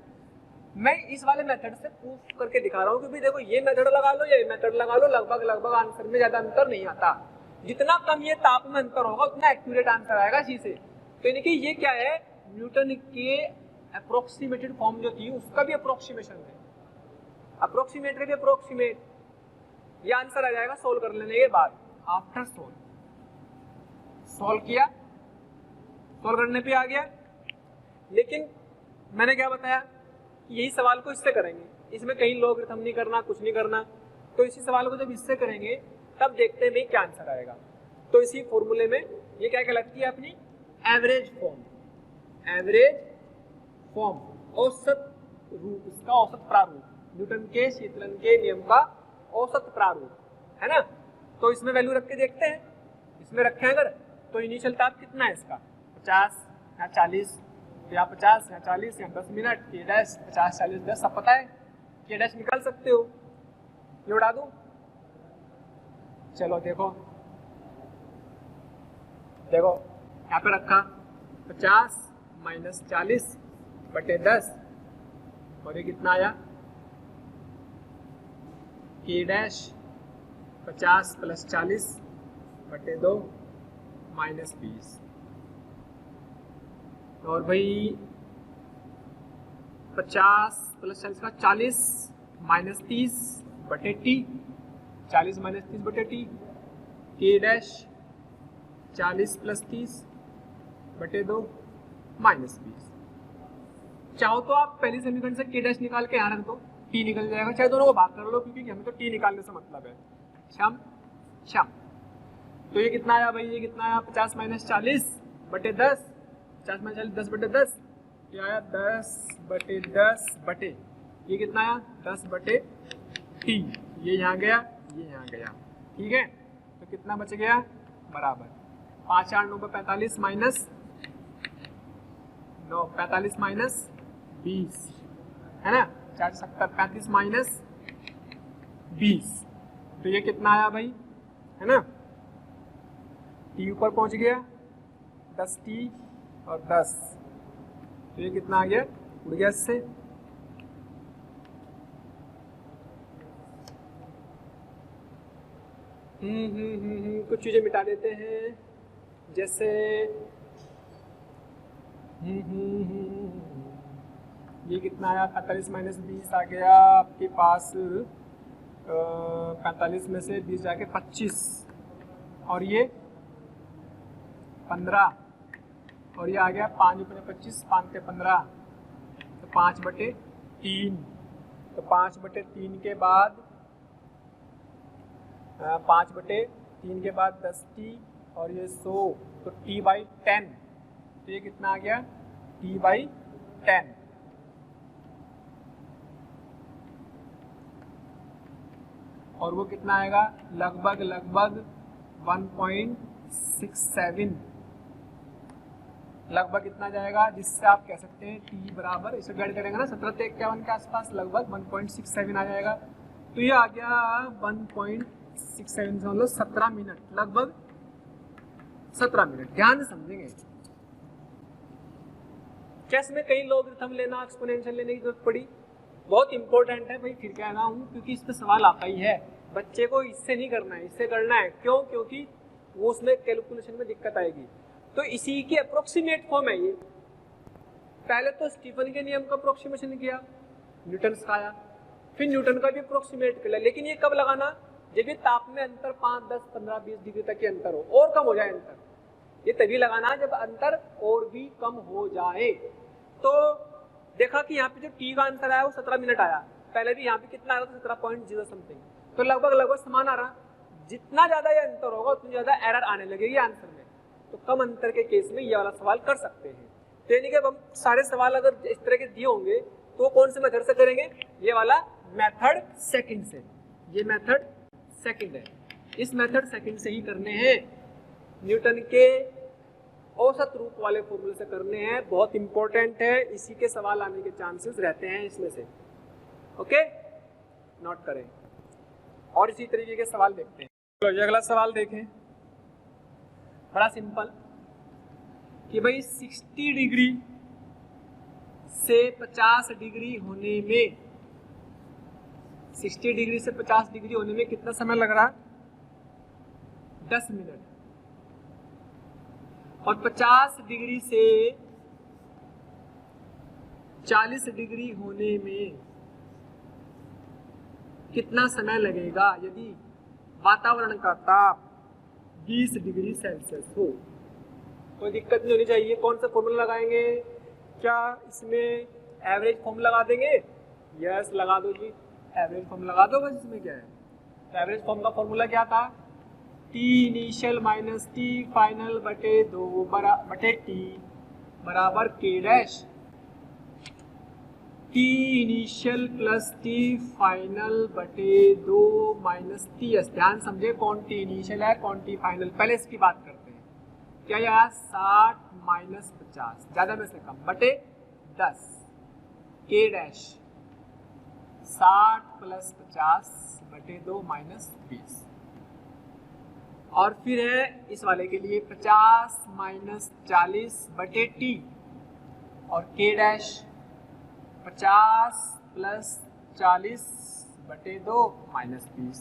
मैं इस वाले मेथड से प्रूफ करके दिखा रहा हूँ कि भाई देखो ये मेथड लगा लो या ये मेथड लगा लो, लगभग आंसर में ज्यादा अंतर नहीं आता। जितना कम ये ताप में अंतर होगा उतना एक्यूरेट आंसर आएगा इसी से। तो यानी कि ये क्या है, न्यूटन के अप्रोक्सीमेटेड फॉर्म जो थी उसका भी अप्रोक्सीमेशन है, अप्रोक्सीमेट का भी अप्रोक्सीमेट। ये आंसर आ जाएगा सोल्व कर लेने के बाद। आफ्टर सोल्व किया, सोल्व करने पे आ गया। लेकिन मैंने क्या बताया कि यही सवाल को इससे करेंगे, इसमें कहीं लॉगरिथम नहीं करना, कुछ नहीं करना। तो इसी सवाल को जब इससे करेंगे तब देखते हैं भाई क्या आंसर आएगा। तो इसी फॉर्मूले में ये क्या कहलाती है अपनी एवरेज फॉर्म, एवरेज फॉर्म औसत रूप, इसका औसत प्रारूप, न्यूटन के शीतलन के नियम का औसत प्रारूप, है ना। तो इसमें वैल्यू रख के देखते हैं, इसमें रखें अगर तो इनिशियल ताप कितना है इसका 50 या 40, या 50 या 40 या 10 मिनट, के डैश 50 40 10 सब पता है, के डैश निकाल सकते हो। ये उड़ा दूं, चलो देखो यहाँ पे रखा 50 माइनस 40/10 और ये कितना आया, के डैश 50 + 40/2 -20। और भाई 50 + 40 का 40 - 30/t, 40 - 30/t, के डैश 40 + 30/2 -20। चाहो तो आप पहली समीकरण से के डैश निकाल के यहाँ रख दो, टी निकल जाएगा, चाहे दोनों को भाग कर लो क्योंकि हमें तो टी निकालने से मतलब है। श्याम तो ये कितना आया भाई, ये कितना आया 50 - 40/10, 50 - 40 10/10, ये आया 10/10 ये कितना आया 10/t, ये यहाँ गया ये यहाँ गया, ठीक है। तो कितना बच गया बराबर 5 8 9 45 माइनस 9 45 माइनस 20, है ना, 4 70 35 माइनस 20। तो ये कितना आया भाई, है ना, टी ऊपर पहुंच गया 10t और 10, तो ये कितना आ गया, उड़ गया इससे। कुछ चीजें मिटा देते हैं, जैसे ये कितना आया 45 माइनस 20 आ गया आपके पास 45 में से 20 जाके 25 और ये 15 और ये आ गया 5 × 25 5 × 15 तो 5/3 तो 5/3 के बाद 5/3 के बाद 10t और ये 100 तो t/10 तो ये कितना आ गया t/10 और वो कितना आएगा लगभग 1.67 लगभग कितना जाएगा, जिससे आप कह सकते हैं t बराबर इसे डिवाइड करेंगे ना 1751 के आसपास लगभग 1.67 आ जाएगा। तो ये आ गया 1.67 मतलब 17 मिनट लगभग 17 मिनट। ध्यान से समझेंगे चेस में कई लॉगरिथम लेना एक्सपोनेंशियल लेने की जरूरत पड़ी, बहुत इंपॉर्टेंट है भाई, फिर कह रहा हूँ क्योंकि इस पे सवाल आता ही है। बच्चे को इससे नहीं करना है, इससे करना है। क्यों? क्योंकि वो उसमें कैलकुलेशन में दिक्कत आएगी। तो इसी की अप्रोक्सीमेट फॉर्म है ये। पहले तो स्टीफन के नियम का अप्रोक्सीमेशन किया, न्यूटन का आया, फिर न्यूटन का भी अप्रोक्सीमेट कर लिया। लेकिन ये कब लगाना? जब ये ताप में अंतर 5, 10, 15, 20 डिग्री तक के अंतर हो और कम हो जाए अंतर, ये तभी लगाना जब अंतर और भी कम हो जाए। तो देखा कि यहाँ पे जो टी का अंतर आया वो 17 मिनट आया, पहले भी यहाँ पे कितना आ रहा था 17.0 समथिंग, तो लगभग समान आ रहा। जितना ज्यादा ये अंतर होगा उतनी ज्यादा एरर आने लगेगी आंसर में। तो कम अंतर के केस में ये वाला सवाल कर सकते हैं। तो यानी कि अब हम सारे सवाल अगर इस तरह के दिए होंगे तो कौन से मेथड से करेंगे? ये वाला मेथड सेकंड से। ये मेथड सेकंड है, इस मेथड सेकंड से ही करने हैं। न्यूटन के औसत रूप वाले फॉर्मूले से करने हैं, बहुत इंपॉर्टेंट है। इसी के सवाल आने के चांसेस रहते हैं इसमें से। ओके, नोट करें और इसी तरीके के सवाल देखते हैं। तो अगला सवाल देखें, बड़ा सिंपल कि भाई 60 डिग्री से 50 डिग्री होने में 60 डिग्री से 50 डिग्री होने में कितना समय लग रहा? 10 मिनट। और 50 डिग्री से 40 डिग्री होने में कितना समय लगेगा यदि वातावरण का ताप 20 डिग्री सेल्सियस हो? कोई दिक्कत नहीं होनी चाहिए। कौन सा फॉर्मूला लगाएंगे? क्या इसमें एवरेज फॉर्म लगा देंगे? यस, लगा दो जी, एवरेज फॉर्म लगा दो बस। इसमें क्या है? तो एवरेज फॉर्म का फॉर्मूला क्या था? T initial minus T final बटे 2 बटे टी बराबर K dash. T initial plus T final बटे 2 माइनस टी एस। ध्यान समझे, कौन टी इनिशियल है कौन टी फाइनल, पहले इसकी बात करते हैं। क्या यह 60 माइनस 50 ज्यादा में से कम बटे 10 के डैश 60 प्लस 50 बटे 2 माइनस 20। और फिर है इस वाले के लिए 50 माइनस 40 बटे टी और के डैश 50 प्लस 40 बटे 2 माइनस 20।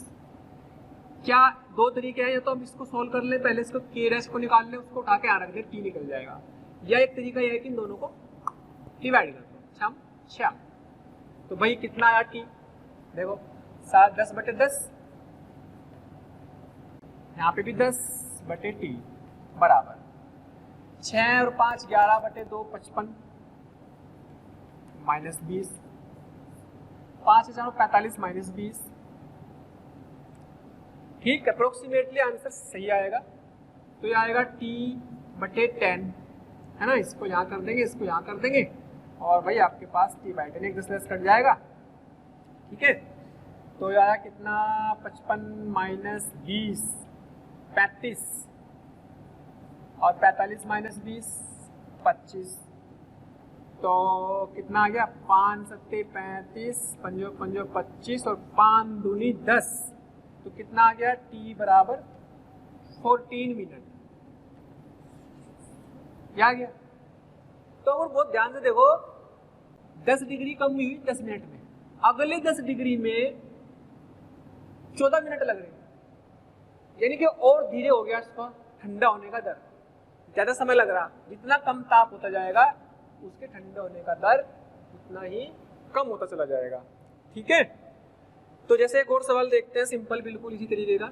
क्या दो तरीके हैं? या तो हम इसको सोल्व कर ले, पहले इसको के डैश को निकाल ले, उसको उठा के आ रख दे, टी निकल जाएगा। या एक तरीका यह है कि इन दोनों को डिवाइड कर दो, 6। तो भाई कितना आया टी? देखो 10 बटे 10, यहाँ पे भी 10 बटे टी बराबर 6 और 5 11 बटे 2 55 माइनस 20, 5 से 4 45 माइनस 20। ठीक, अप्रोक्सीमेटली आंसर सही आएगा। तो ये आएगा टी बटे 10, है ना। इसको यहाँ कर देंगे, इसको यहाँ कर देंगे और भाई आपके पास टी बाई 10 एक 10 कट जाएगा। ठीक है, तो ये आया कितना? 55 माइनस 20 35 और 45 माइनस 20 25। तो कितना आ गया? 5 सत्ते 35, 5 5 25 और 5 दूनी 10। तो कितना आ गया? टी बराबर 14 मिनट। क्या आ गया? तो अगर बहुत ध्यान से देखो, 10 डिग्री कम हुई 10 मिनट में, अगले 10 डिग्री में 14 मिनट लग रहे हैं। यानी कि और धीरे हो गया इसका ठंडा होने का दर, ज्यादा समय लग रहा। जितना कम ताप होता जाएगा उसके ठंडे होने का दर उतना ही कम होता चला जाएगा। ठीक है, तो जैसे एक और सवाल देखते हैं सिंपल बिल्कुल इसी तरीके का।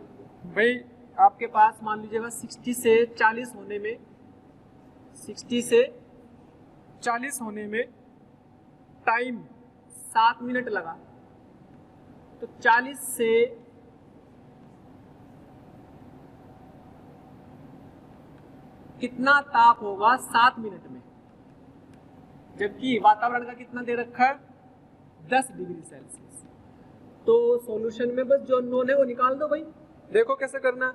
भाई आपके पास मान लीजिएगा 60 से 40 होने में, 60 से 40 होने में टाइम 7 मिनट लगा, तो 40 से कितना ताप होगा 7 मिनट में, जबकि वातावरण का कितना दे रखा है 10 डिग्री सेल्सियस। तो सॉल्यूशन में बस जो नोन है वो निकाल दो भाई। देखो कैसे करना।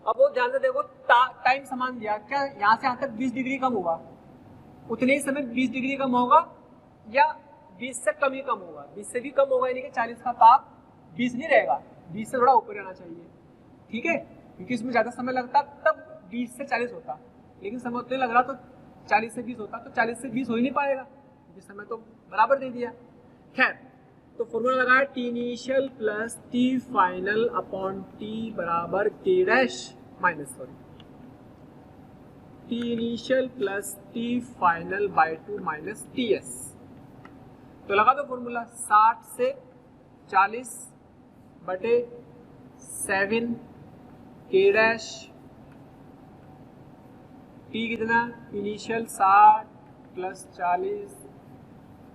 अब वो ध्यान से देखो, टाइम समान दिया, क्या यहाँ से यहाँ तक 20 डिग्री कम होगा, उतने ही समय 20 डिग्री कम होगा या 20 से कम ही कम होगा? 20 से भी कम होगा, यानी कि 40 का ताप 20 नहीं रहेगा, 20 से थोड़ा ऊपर रहना चाहिए। ठीक है, क्योंकि इसमें ज्यादा समय लगता तब 20 से 40 होता, लेकिन समय उतने लग रहा तो 40 से 20 होता, तो 40 से 20 हो ही नहीं पाएगा क्योंकि समय तो बराबर दे दिया। खैर, तो फॉर्मूला लगाया T initial plus T final upon T बराबर K dash minus T initial plus T final by 2 minus T S. तो लगा दो फॉर्मूला, 60 से 40 बटे 7 के डैश टी कितना इनिशियल 60 प्लस 40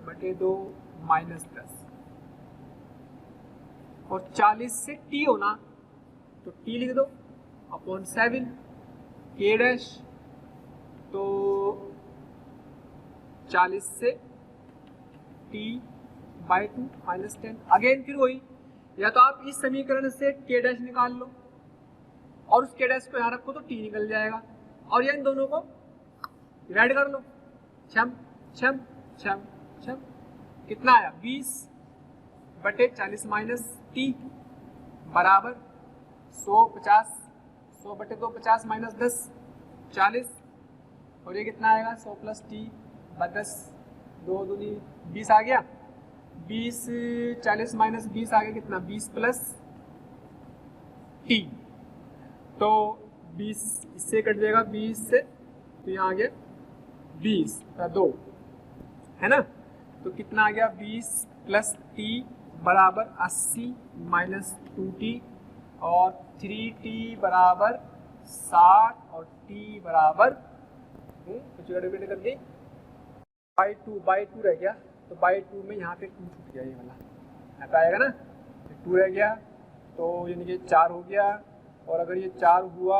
बटे 2 माइनस 10, और 40 से टी होना तो टी लिख दो अपॉन 7 के डैश, तो 40 से टी बाई 2 माइनस 10। अगेन फिर वही, या तो आप इस समीकरण से के डैश निकाल लो और उस के डैश को यहाँ रखो तो टी निकल जाएगा, और या इन दोनों को डिवाइड कर लो, छम छम छम छम, कितना आया 20 बटे 40 माइनस टी बराबर 150, 100 बटे 2 50 माइनस 10 40, और ये कितना आएगा 100 प्लस टी 10, 2 दूनी 20 आ गया, 20 40 माइनस 20 आ गया कितना 20 प्लस टी, तो 20 इससे कट जाएगा 20 से, तो यहाँ आ गया 20 का 2 है ना, तो कितना आ गया 20 प्लस टी बराबर 80 माइनस 2t, और 3t बराबर 60 और t बराबर कुछ रिपीट कर दी बाई टू रह गया, तो बाई 2 में यहाँ पे 2 छूट गया, ये वाला यहाँ पे आएगा ना, 2 रह गया तो यानी कि 4 हो गया, और अगर ये 4 हुआ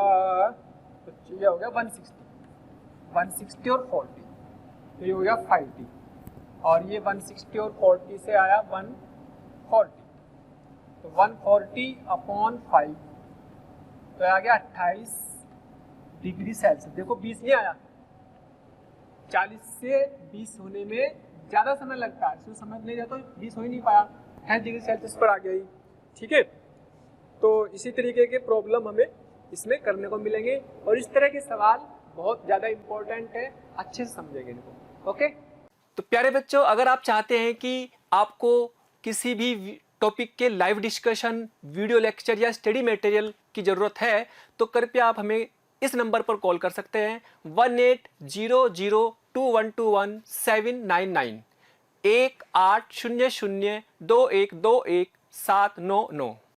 तो ये हो गया 160 और 40, तो ये हो गया 5t, और ये 160 और 40 से आया 140, तो 140 अपॉन 5 तो आ गया 28 डिग्री सेल्सियस। देखो 20 नहीं आया, 40 से 20 होने में ज़्यादा समय लगता है, इसमें समय नहीं जाता तो 20 हो ही नहीं पाया, 28 डिग्री सेल्सियस पर आ गया ही। ठीक है, तो इसी तरीके के प्रॉब्लम हमें इसमें करने को मिलेंगे, और इस तरह के सवाल बहुत ज़्यादा इम्पोर्टेंट है, अच्छे से समझेंगे इनको। ओके, तो प्यारे बच्चों, अगर आप चाहते हैं कि आपको किसी भी टॉपिक के लाइव डिस्कशन, वीडियो लेक्चर या स्टडी मटेरियल की ज़रूरत है, तो कृपया आप हमें इस नंबर पर कॉल कर सकते हैं 18002121 799 18002121 799।